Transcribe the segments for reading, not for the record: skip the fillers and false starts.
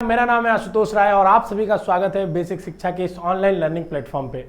मेरा नाम है आशुतोष राय और आप सभी का स्वागत है बेसिक शिक्षा के इस ऑनलाइन लर्निंग प्लेटफॉर्म पे।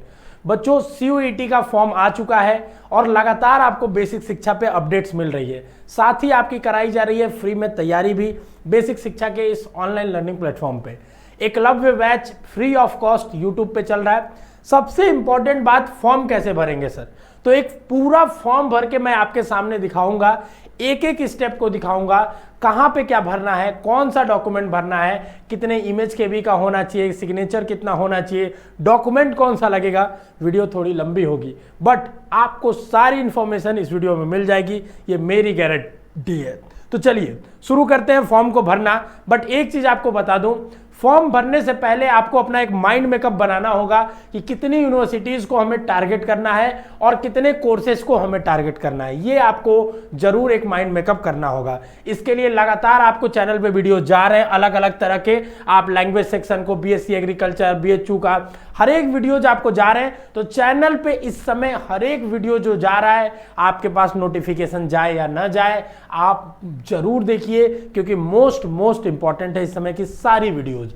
बच्चों, CUET का फॉर्म आ चुका है और लगातार आपको बेसिक शिक्षा पे अपडेट्स मिल रही है। साथ ही आपकी कराई जा रही है फ्री में तैयारी भी बेसिक शिक्षा के इस ऑनलाइन लर्निंग प्लेटफॉर्म पे। Eklavya batch free of cost YouTube पे चल रहा है। सबसे इंपॉर्टेंट बात, फॉर्म कैसे भरेंगे सर? तो एक पूरा फॉर्म भर के मैं आपके सामने दिखाऊंगा, एक एक स्टेप को दिखाऊंगा, कहां पे क्या भरना है, कौन सा डॉक्यूमेंट भरना है, कितने इमेज केबी का होना चाहिए, सिग्नेचर कितना होना चाहिए, डॉक्यूमेंट कौन सा लगेगा। वीडियो थोड़ी लंबी होगी बट आपको सारी इंफॉर्मेशन इस वीडियो में मिल जाएगी, ये मेरी गारंटी है। तो चलिए शुरू करते हैं फॉर्म को भरना। बट एक चीज आपको बता दूं, फॉर्म भरने से पहले आपको अपना एक माइंड मेकअप बनाना होगा कि कितनी यूनिवर्सिटीज को हमें टारगेट करना है और कितने कोर्सेज को हमें टारगेट करना है। ये आपको जरूर एक माइंड मेकअप करना होगा। इसके लिए लगातार आपको चैनल पे वीडियो जा रहे हैं अलग अलग तरह के। आप लैंग्वेज सेक्शन को, BSc एग्रीकल्चर, BHU का हर एक वीडियो जो आपको जा रहे हैं, तो चैनल पे इस समय हर एक वीडियो जो जा रहा है आपके पास नोटिफिकेशन जाए या ना जाए, आप जरूर देखिए, क्योंकि मोस्ट इंपॉर्टेंट है इस समय की सारी वीडियोज।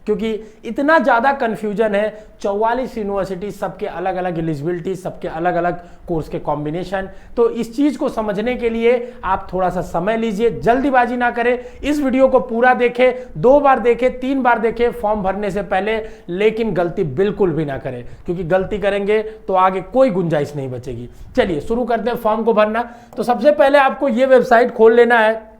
क्योंकि इतना ज्यादा कंफ्यूजन है, 44 यूनिवर्सिटी, सबके अलग अलग एलिजिबिलिटी, सबके अलग अलग कोर्स के कॉम्बिनेशन। तो इस चीज को समझने के लिए आप थोड़ा सा समय लीजिए, जल्दीबाजी ना करें। इस वीडियो को पूरा देखें, 2 बार देखें, 3 बार देखें फॉर्म भरने से पहले, लेकिन गलती बिल्कुल भी ना करें, क्योंकि गलती करेंगे तो आगे कोई गुंजाइश नहीं बचेगी। चलिए शुरू करते हैं फॉर्म को भरना। तो सबसे पहले आपको ये वेबसाइट खोल लेना है,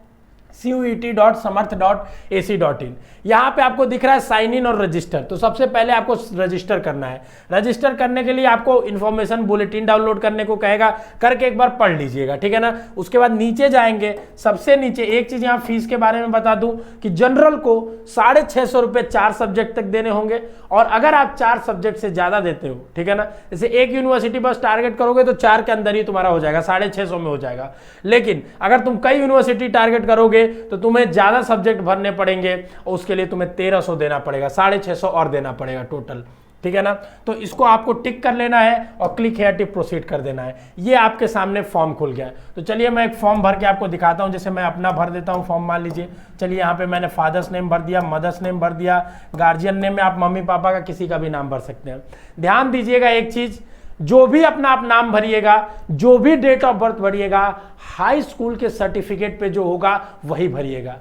CUET.samarth.ac.in। यहां पे आपको दिख रहा है साइन इन और रजिस्टर। तो सबसे पहले आपको रजिस्टर करना है। रजिस्टर करने के लिए आपको इंफॉर्मेशन बुलेटिन डाउनलोड करने को कहेगा, करके एक बार पढ़ लीजिएगा, ठीक है ना। उसके बाद नीचे जाएंगे, सबसे नीचे एक चीज यहां फीस के बारे में बता दूं कि जनरल को 650 रुपए 4 सब्जेक्ट तक देने होंगे, और अगर आप 4 सब्जेक्ट से ज्यादा देते हो, ठीक है ना, जैसे एक यूनिवर्सिटी बस टारगेट करोगे तो 4 के अंदर ही तुम्हारा हो जाएगा, 650 में हो जाएगा। लेकिन अगर तुम कई यूनिवर्सिटी टारगेट करोगे तो तुम्हें ज्यादा सब्जेक्ट भरने पड़ेंगे, और उसके लिए तुम्हें 1300 देना पड़ेगा, 650 और देना पड़ेगा टोटल, ठीक है ना। तो इसको आपको टिक कर लेना है और क्लिक हियर टू प्रोसीड कर देना है। ये आपके सामने फॉर्म खुल गया है। तो चलिए मैं एक फॉर्म भर के आपको दिखाता हूं। जैसे मैं अपना भर देता हूं फॉर्म, मान लीजिए। चलिए यहाँ पे मैंने फादर्स नेम भर दिया, मदर्स नेम भर दिया, गार्जियन नेम में आप मम्मी पापा का किसी का भी नाम भर सकते हैं। ध्यान दीजिएगा एक चीज, जो भी अपना आप नाम भरिएगा, जो भी डेट ऑफ बर्थ भरिएगा, हाई स्कूल के सर्टिफिकेट पे जो होगा वही भरिएगा,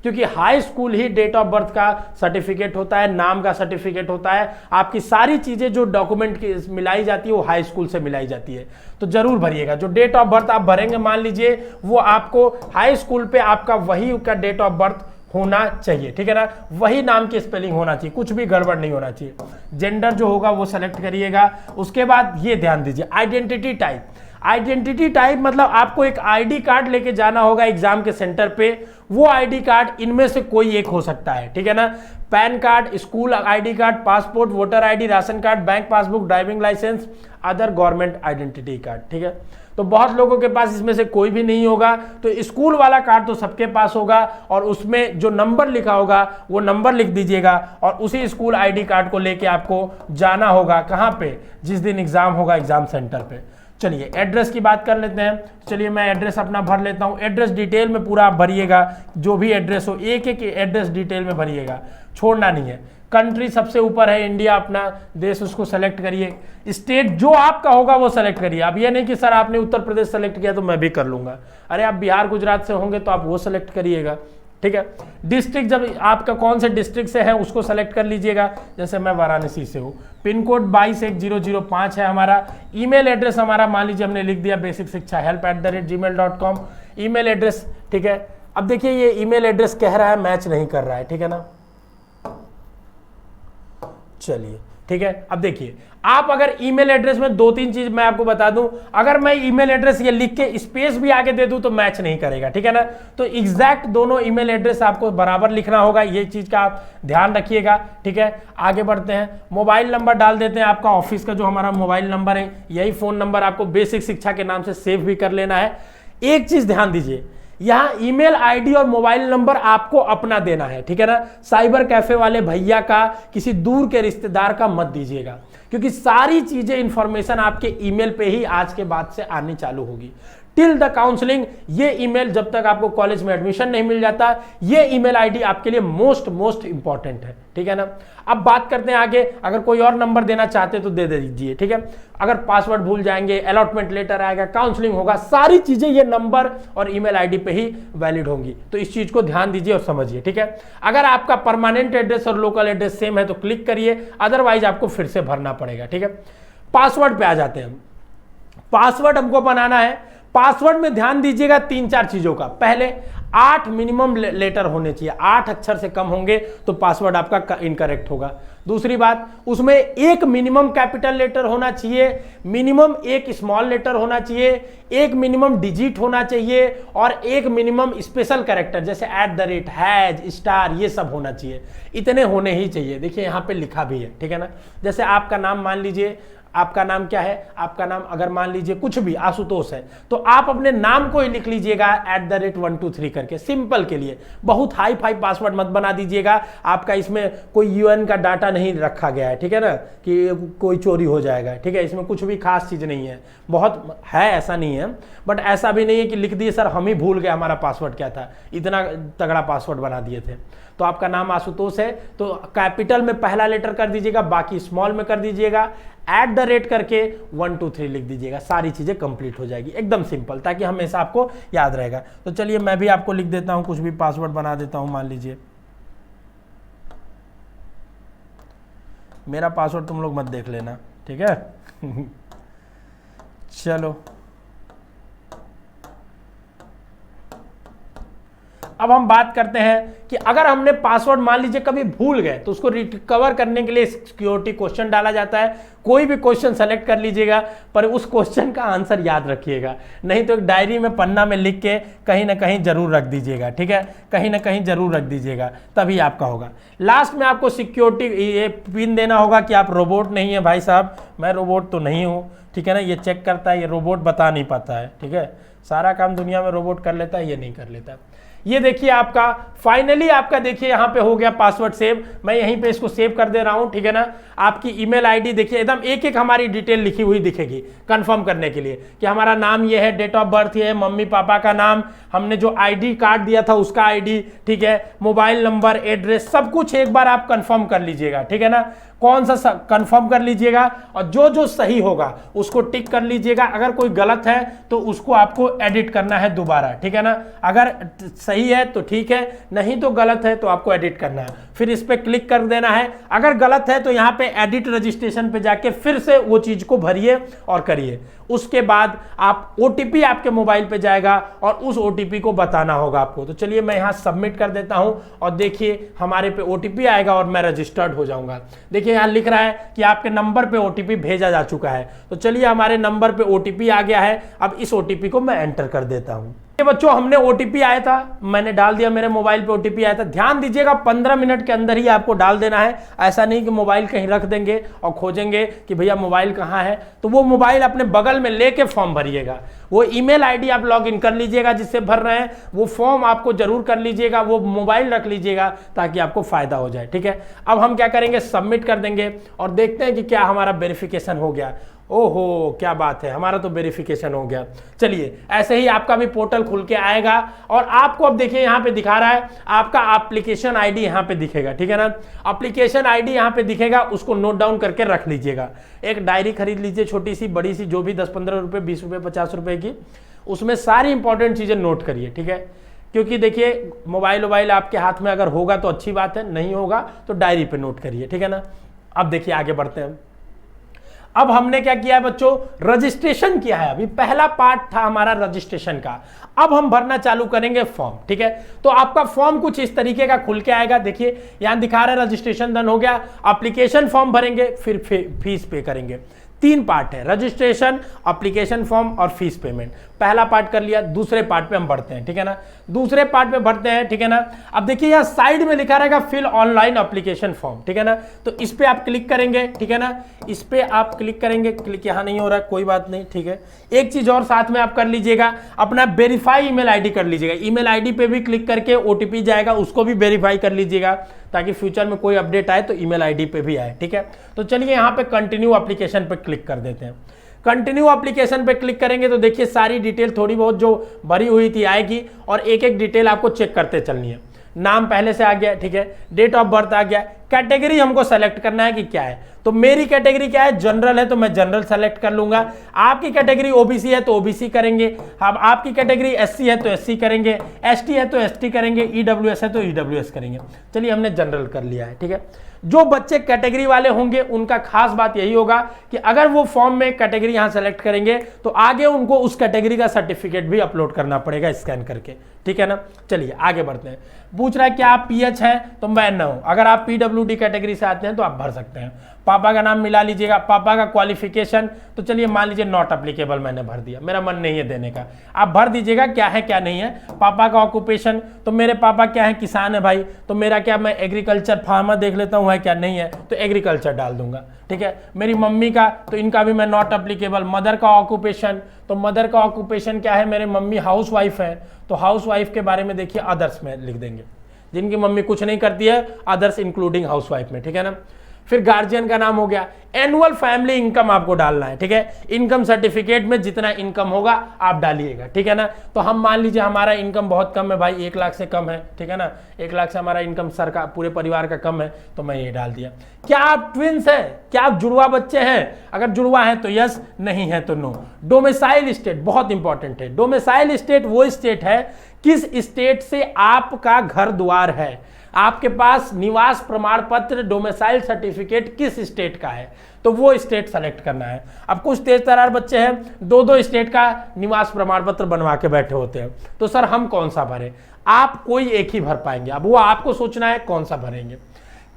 क्योंकि हाई स्कूल ही डेट ऑफ बर्थ का सर्टिफिकेट होता है, नाम का सर्टिफिकेट होता है। आपकी सारी चीजें जो डॉक्यूमेंट की मिलाई जाती है वो हाई स्कूल से मिलाई जाती है। तो जरूर भरिएगा। जो डेट ऑफ बर्थ आप भरेंगे, मान लीजिए वो आपको हाई स्कूल पे आपका वही का डेट ऑफ बर्थ होना चाहिए, ठीक है ना, वही नाम की स्पेलिंग होना चाहिए, कुछ भी गड़बड़ नहीं होना चाहिए। जेंडर जो होगा वो सेलेक्ट करिएगा। उसके बाद ये ध्यान दीजिए, आइडेंटिटी टाइप। आइडेंटिटी टाइप मतलब आपको एक आईडी कार्ड लेके जाना होगा एग्जाम के सेंटर पे। वो आईडी कार्ड इनमें से कोई एक हो सकता है, ठीक है ना। PAN card, school ID card, passport, voter ID, ration card, bank passbook, driving licence, other government identity card, ठीक है। तो बहुत लोगों के पास इसमें से कोई भी नहीं होगा, तो स्कूल वाला कार्ड तो सबके पास होगा, और उसमें जो नंबर लिखा होगा वो नंबर लिख दीजिएगा, और उसी स्कूल आईडी कार्ड को लेके आपको जाना होगा कहाँ पे, जिस दिन एग्जाम होगा एग्जाम सेंटर पे। चलिए एड्रेस की बात कर लेते हैं। चलिए मैं एड्रेस अपना भर लेता हूँ। एड्रेस डिटेल में पूरा आप भरिएगा, जो भी एड्रेस हो एक एक एड्रेस डिटेल में भरिएगा, छोड़ना नहीं है। कंट्री सबसे ऊपर है इंडिया, अपना देश, उसको सेलेक्ट करिए। स्टेट जो आपका होगा वो सेलेक्ट करिए। अब ये नहीं कि सर आपने उत्तर प्रदेश सेलेक्ट किया तो मैं भी कर लूंगा, अरे आप बिहार गुजरात से होंगे तो आप वो सेलेक्ट करिएगा, ठीक है। डिस्ट्रिक्ट जब आपका कौन से डिस्ट्रिक्ट से है उसको सेलेक्ट कर लीजिएगा। जैसे मैं वाराणसी से हूँ, पिन कोड 221005 है हमारा। ईमेल एड्रेस हमारा मान लीजिए हमने लिख दिया बेसिक शिक्षा help@gmail.com ईमेल एड्रेस, ठीक है। अब देखिए ये ईमेल एड्रेस कह रहा है मैच नहीं कर रहा है, ठीक है ना। चलिए ठीक है। अब देखिए आप अगर ईमेल एड्रेस में 2-3 चीज मैं आपको बता दूं, अगर मैं ईमेल एड्रेस ये लिख के स्पेस भी आगे दे दूं तो मैच नहीं करेगा, ठीक है ना। तो एग्जैक्ट दोनों ईमेल एड्रेस आपको बराबर लिखना होगा, ये चीज का आप ध्यान रखिएगा, ठीक है। आगे बढ़ते हैं। मोबाइल नंबर डाल देते हैं, आपका ऑफिस का जो हमारा मोबाइल नंबर है, यही फोन नंबर आपको बेसिक शिक्षा के नाम से सेव भी कर लेना है। एक चीज ध्यान दीजिए, यहां ईमेल आईडी और मोबाइल नंबर आपको अपना देना है, ठीक है ना। साइबर कैफे वाले भैया का, किसी दूर के रिश्तेदार का मत दीजिएगा, क्योंकि सारी चीजें इंफॉर्मेशन आपके ईमेल पे ही आज के बाद से आनी चालू होगी। Till the counselling. ये ईमेल जब तक आपको कॉलेज में एडमिशन नहीं मिल जाता, ये ईमेल आईडी आपके लिए मोस्ट इंपॉर्टेंट है, ठीक है ना। अब बात करते हैं आगे, अगर कोई और नंबर देना चाहते तो दे दीजिए, ठीक है। अगर पासवर्ड भूल जाएंगे, अलॉटमेंट लेटर आएगा, काउंसलिंग होगा, सारी चीजें ये नंबर और ईमेल आईडी पे ही वैलिड होंगी। तो इस चीज को ध्यान दीजिए और समझिए, ठीक है। अगर आपका परमानेंट एड्रेस और लोकल एड्रेस सेम है तो क्लिक करिए, अदरवाइज आपको फिर से भरना पड़ेगा, ठीक है। पासवर्ड पे आ जाते हैं। पासवर्ड हमको बनाना है। पासवर्ड में ध्यान दीजिएगा 3-4 चीजों का। पहले 8 मिनिमम लेटर होने चाहिए, 8 अक्षर से कम होंगे तो पासवर्ड आपका इनकरेक्ट होगा। दूसरी बात, उसमें एक मिनिमम कैपिटल लेटर होना चाहिए, मिनिमम एक स्मॉल लेटर होना चाहिए, एक मिनिमम डिजिट होना चाहिए और एक मिनिमम स्पेशल कैरेक्टर जैसे @ हैज, स्टार, ये सब होना चाहिए। इतने होने ही चाहिए। देखिए यहाँ पे लिखा भी है, ठीक है ना। जैसे आपका नाम मान लीजिए, आपका नाम क्या है, आपका नाम अगर मान लीजिए कुछ भी आशुतोष है तो आप अपने नाम को ही लिख लीजिएगा @123 करके, सिंपल के लिए। बहुत हाई फाई पासवर्ड मत बना दीजिएगा। आपका इसमें कोई यूएन का डाटा नहीं रखा गया है, ठीक है ना, कि कोई चोरी हो जाएगा, ठीक है। इसमें कुछ भी खास चीज नहीं है, बहुत है ऐसा नहीं है, बट ऐसा भी नहीं है कि लिख दिए सर हम ही भूल गए हमारा पासवर्ड क्या था, इतना तगड़ा पासवर्ड बना दिए थे। तो आपका नाम आशुतोष है तो कैपिटल में पहला लेटर कर दीजिएगा, बाकी स्मॉल में कर दीजिएगा, @ करके 123 लिख दीजिएगा, सारी चीजें कंप्लीट हो जाएगी, एकदम सिंपल, ताकि हमेशा आपको याद रहेगा। तो चलिए मैं भी आपको लिख देता हूं, कुछ भी पासवर्ड बना देता हूं। मान लीजिए मेरा पासवर्ड तुम लोग मत देख लेना, ठीक है। चलो अब हम बात करते हैं कि अगर हमने पासवर्ड मान लीजिए कभी भूल गए तो उसको रिकवर करने के लिए सिक्योरिटी क्वेश्चन डाला जाता है। कोई भी क्वेश्चन सेलेक्ट कर लीजिएगा, पर उस क्वेश्चन का आंसर याद रखिएगा, नहीं तो एक डायरी में पन्ना में लिख के कहीं ना कहीं जरूर रख दीजिएगा, ठीक है, कहीं ना कहीं जरूर रख दीजिएगा, तभी आपका होगा। लास्ट में आपको सिक्योरिटी ये पिन देना होगा कि आप रोबोट नहीं है भाई साहब, मैं रोबोट तो नहीं हूँ, ठीक है ना। ये चेक करता है, ये रोबोट बता नहीं पाता है, ठीक है। सारा काम दुनिया में रोबोट कर लेता है, ये नहीं कर लेता। ये देखिए आपका फाइनली आपका देखिए यहाँ पे हो गया पासवर्ड सेव। मैं यहीं पे इसको सेव कर दे रहा हूँ, ठीक है ना। आपकी ईमेल आईडी देखिए एकदम एक एक हमारी डिटेल लिखी हुई दिखेगी कंफर्म करने के लिए कि हमारा नाम ये है, डेट ऑफ बर्थ ये है, मम्मी पापा का नाम, हमने जो आईडी कार्ड दिया था उसका आईडी, ठीक है, मोबाइल नंबर, एड्रेस, सब कुछ एक बार आप कंफर्म कर लीजिएगा, ठीक है ना। कौन सा कंफर्म कर लीजिएगा और जो जो सही होगा उसको टिक कर लीजिएगा। अगर कोई गलत है तो उसको आपको एडिट करना है दोबारा, ठीक है ना। अगर सही है तो ठीक है, नहीं तो गलत है तो आपको एडिट करना है, फिर इस पे क्लिक कर देना है। अगर गलत है तो यहाँ पे एडिट रजिस्ट्रेशन पे जाके फिर से वो चीज को भरिए और करिए। उसके बाद आप OTP आपके मोबाइल पे जाएगा और उस OTP को बताना होगा आपको। तो चलिए मैं यहाँ सबमिट कर देता हूँ और देखिए हमारे पे OTP आएगा और मैं रजिस्टर्ड हो जाऊंगा। देखिए यहाँ लिख रहा है कि आपके नंबर पे OTP भेजा जा चुका है। तो चलिए हमारे नंबर पे OTP आ गया है, अब इस OTP को मैं एंटर कर देता हूँ। ये बच्चों हमने OTP आया था, मैंने डाल दिया, मेरे मोबाइल पे OTP आया था। ध्यान दीजिएगा 15 मिनट के अंदर ही आपको डाल देना है, ऐसा नहीं कि मोबाइल कहीं रख देंगे और खोजेंगे कि भैया मोबाइल कहाँ है। तो वो मोबाइल अपने बगल में लेके फॉर्म भरिएगा। वो ईमेल आईडी आप लॉग इन कर लीजिएगा जिससे भर रहे हैं, वो फॉर्म आपको जरूर कर लीजिएगा, वो मोबाइल रख लीजिएगा ताकि आपको फायदा हो जाए, ठीक है। अब हम क्या करेंगे, सबमिट कर देंगे और देखते हैं कि क्या हमारा वेरिफिकेशन हो गया। ओहो क्या बात है, हमारा तो वेरिफिकेशन हो गया। चलिए ऐसे ही आपका भी पोर्टल खुल के आएगा और आपको अब देखिए यहाँ पे दिखा रहा है आपका एप्लीकेशन आईडी यहाँ पे दिखेगा, ठीक है ना। एप्लीकेशन आईडी यहाँ पे दिखेगा, उसको नोट डाउन करके रख लीजिएगा। एक डायरी खरीद लीजिए, छोटी सी बड़ी सी, जो भी 10-15 रुपये, 20 रुपये, 50 रुपये की, उसमें सारी इंपॉर्टेंट चीजें नोट करिए, ठीक है। क्योंकि देखिए मोबाइल आपके हाथ में अगर होगा तो अच्छी बात है, नहीं होगा तो डायरी पे नोट करिए, ठीक है ना। अब देखिए आगे बढ़ते हैं। अब हमने क्या किया है बच्चों, रजिस्ट्रेशन किया है। अभी पहला पार्ट था हमारा रजिस्ट्रेशन का, अब हम भरना चालू करेंगे फॉर्म, ठीक है। तो आपका फॉर्म कुछ इस तरीके का खुल के आएगा। देखिए यहां दिखा रहा है रजिस्ट्रेशन डन हो गया, एप्लीकेशन फॉर्म भरेंगे, फिर फीस पे करेंगे। 3 पार्ट है, रजिस्ट्रेशन, एप्लीकेशन फॉर्म और फीस पेमेंट। पहला पार्ट कर लिया, दूसरे पार्ट पे हम बढ़ते हैं, ठीक है ना। दूसरे पार्ट पे बढ़ते हैं, ठीक है ना। अब देखिए यहाँ साइड में लिखा रहेगा फिल ऑनलाइन एप्लीकेशन फॉर्म, ठीक है ना। तो इस पे आप क्लिक करेंगे, ठीक है ना। इस पे आप क्लिक करेंगे, क्लिक यहाँ नहीं हो रहा है, कोई बात नहीं, ठीक है। एक चीज और साथ में आप कर लीजिएगा, अपना वेरीफाई ईमेल आईडी कर लीजिएगा। ईमेल आईडी पे भी क्लिक करके OTP जाएगा, उसको भी वेरीफाई कर लीजिएगा ताकि फ्यूचर में कोई अपडेट आए तो ईमेल आईडी पे भी आए, ठीक है। तो चलिए यहाँ पे कंटिन्यू एप्लीकेशन पे क्लिक कर देते हैं। कंटिन्यू एप्लीकेशन पे क्लिक करेंगे तो देखिए सारी डिटेल थोड़ी बहुत जो भरी हुई थी आएगी और एक एक डिटेल आपको चेक करते चलनी है। नाम पहले से आ गया, ठीक है, डेट ऑफ बर्थ आ गया, कैटेगरी हमको सेलेक्ट करना है कि क्या है। तो मेरी कैटेगरी क्या है, जनरल है तो मैं जनरल सेलेक्ट कर लूंगा। आपकी कैटेगरी ओबीसी है तो ओबीसी करेंगे। अब आपकी कैटेगरी एससी है तो एससी करेंगे, एसटी है तो एसटी करेंगे, ईडब्ल्यूएस है तो ईडब्ल्यूएस करेंगे। चलिए हमने जनरल कर लिया है, ठीक है। जो बच्चे कैटेगरी वाले होंगे उनका खास बात यही होगा कि अगर वो फॉर्म में कैटेगरी यहां सेलेक्ट करेंगे तो आगे उनको उस कैटेगरी का सर्टिफिकेट भी अपलोड करना पड़ेगा स्कैन करके, ठीक है ना। चलिए आगे बढ़ते हैं। पूछ रहा है कि आप पीएच हैं तो मैं न हूं, अगर आप पीडब्ल्यूडी कैटेगरी से आते हैं तो आप भर सकते हैं। पापा का नाम मिला लीजिएगा, पापा का क्वालिफिकेशन तो चलिए मान लीजिए नॉट अप्लीकेबल मैंने भर दिया, मेरा मन नहीं है देने का, आप भर दीजिएगा क्या है क्या नहीं है। पापा का ऑक्यूपेशन तो मेरे पापा क्या है, किसान है भाई, तो मेरा क्या, मैं एग्रीकल्चर फार्मर देख लेता हूँ है क्या नहीं है तो एग्रीकल्चर डाल दूंगा, ठीक है। मेरी मम्मी का तो इनका भी मैं नॉट अप्लीकेबल। मदर का ऑक्यूपेशन तो मदर का ऑक्यूपेशन क्या है, मेरे मम्मी हाउस वाइफ है तो हाउस वाइफ के बारे में देखिए अदर्स में लिख देंगे, जिनकी मम्मी कुछ नहीं करती है अदर्स इंक्लूडिंग हाउस वाइफ में, ठीक है ना। फिर गार्जियन का नाम हो गया। एनुअल फैमिली इनकम आपको डालना है, ठीक है। इनकम सर्टिफिकेट में जितना इनकम होगा आप डालिएगा, ठीक है ना। तो हम मान लीजिए हमारा इनकम बहुत कम है भाई, 1 लाख से कम है, ठीक है ना, 1 लाख से हमारा इनकम सरकार पूरे परिवार का कम है तो मैं ये डाल दिया। क्या आप ट्विंस हैं, क्या आप जुड़वा बच्चे हैं, अगर जुड़वा है तो यस, नहीं है तो नो। डोमिसाइल स्टेट बहुत इंपॉर्टेंट है। डोमिसाइल स्टेट वो स्टेट है किस स्टेट से आपका घर द्वार है, आपके पास निवास प्रमाण पत्र डोमिसाइल सर्टिफिकेट किस स्टेट का है तो वो स्टेट सेलेक्ट करना है। अब कुछ तेज तरार बच्चे हैं 2-2 स्टेट का निवास प्रमाण पत्र बनवा के बैठे होते हैं, तो सर हम कौन सा भरें, आप कोई एक ही भर पाएंगे, अब वो आपको सोचना है कौन सा भरेंगे।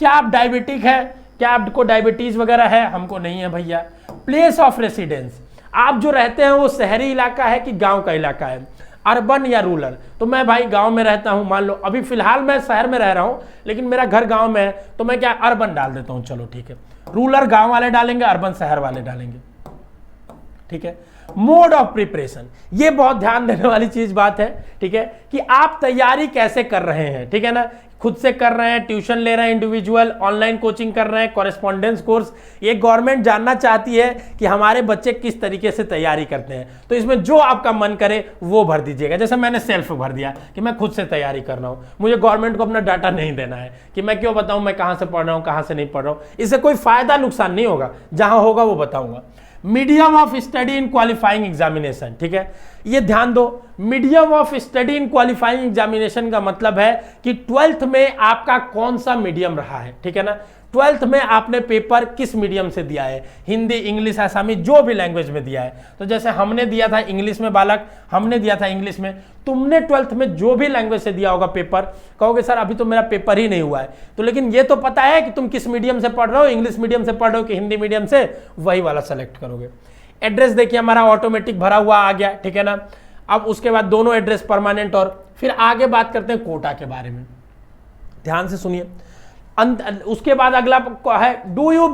क्या आप डायबिटिक है, क्या आपको डायबिटीज वगैरह है, हमको नहीं है भैया। प्लेस ऑफ रेसिडेंस, आप जो रहते हैं वो शहरी इलाका है कि गांव का इलाका है, अर्बन या रूरल, तो मैं भाई गांव में रहता हूं, मान लो अभी फिलहाल मैं शहर में रह रहा हूं लेकिन मेरा घर गांव में है तो मैं क्या अर्बन डाल देता हूं, चलो ठीक है। रूरल गांव वाले डालेंगे, अर्बन शहर वाले डालेंगे, ठीक है। मोड ऑफ प्रिपरेशन, ये बहुत ध्यान देने वाली चीज बात है, ठीक है, कि आप तैयारी कैसे कर रहे हैं, ठीक है ना। खुद से कर रहे हैं, ट्यूशन ले रहे हैं, इंडिविजुअल ऑनलाइन कोचिंग कर रहे हैं, कॉरेस्पॉन्डेंस कोर्स, ये गवर्नमेंट जानना चाहती है कि हमारे बच्चे किस तरीके से तैयारी करते हैं। तो इसमें जो आपका मन करे वो भर दीजिएगा। जैसे मैंने सेल्फ भर दिया कि मैं खुद से तैयारी कर रहा हूं, मुझे गवर्नमेंट को अपना डाटा नहीं देना है कि मैं क्यों बताऊं मैं कहां से पढ़ रहा हूं कहां से नहीं पढ़ रहा हूं, इससे कोई फायदा नुकसान नहीं होगा, जहां होगा वो बताऊंगा। Medium of study in qualifying examination, ठीक है, ये ध्यान दो। Medium of study in qualifying examination का मतलब है कि 12th में आपका कौन सा मीडियम रहा है, ठीक है ना। 12th में आपने पेपर किस मीडियम से दिया है, हिंदी, इंग्लिश, आसामी, जो भी लैंग्वेज में दिया है। तो जैसे हमने दिया था इंग्लिश में, बालक हमने दिया था इंग्लिश में, तुमने 12th में जो भी लैंग्वेज से दिया होगा पेपर, कहोगे सर अभी तो मेरा पेपर ही नहीं हुआ है, तो लेकिन ये तो पता है कि तुम किस मीडियम से पढ़ रहे हो, इंग्लिश मीडियम से पढ़ रहे हो कि हिंदी मीडियम से, वही वाला सेलेक्ट करोगे। एड्रेस देखिए हमारा ऑटोमेटिक भरा हुआ आ गया, ठीक है ना। अब उसके बाद दोनों एड्रेस परमानेंट, और फिर आगे बात करते हैं कोटा के बारे में, ध्यान से सुनिए। उसके बाद अगला है do you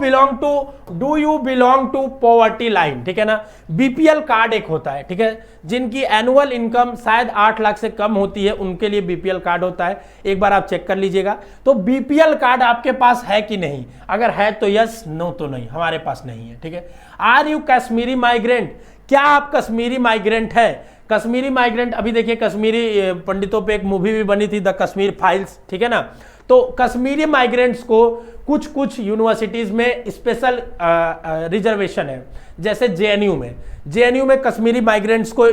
belong to poverty line, ठीक है ना। बीपीएल कार्ड एक होता है, ठीक है, जिनकी एनुअल इनकम शायद 8 लाख से कम होती है उनके लिए बीपीएल कार्ड होता है, एक बार आप चेक कर लीजिएगा। तो बीपीएल कार्ड आपके पास है कि नहीं, अगर है तो यस, नो तो नहीं, हमारे पास नहीं है, ठीक है। आर यू कश्मीरी माइग्रेंट, क्या आप कश्मीरी माइग्रेंट है। कश्मीरी माइग्रेंट, अभी देखिए कश्मीरी पंडितों पे एक मूवी भी बनी थी, द कश्मीर फाइल्स, ठीक है ना। तो कश्मीरी माइग्रेंट्स को कुछ यूनिवर्सिटीज में स्पेशल रिजर्वेशन है, जैसे जेएनयू में कश्मीरी माइग्रेंट्स को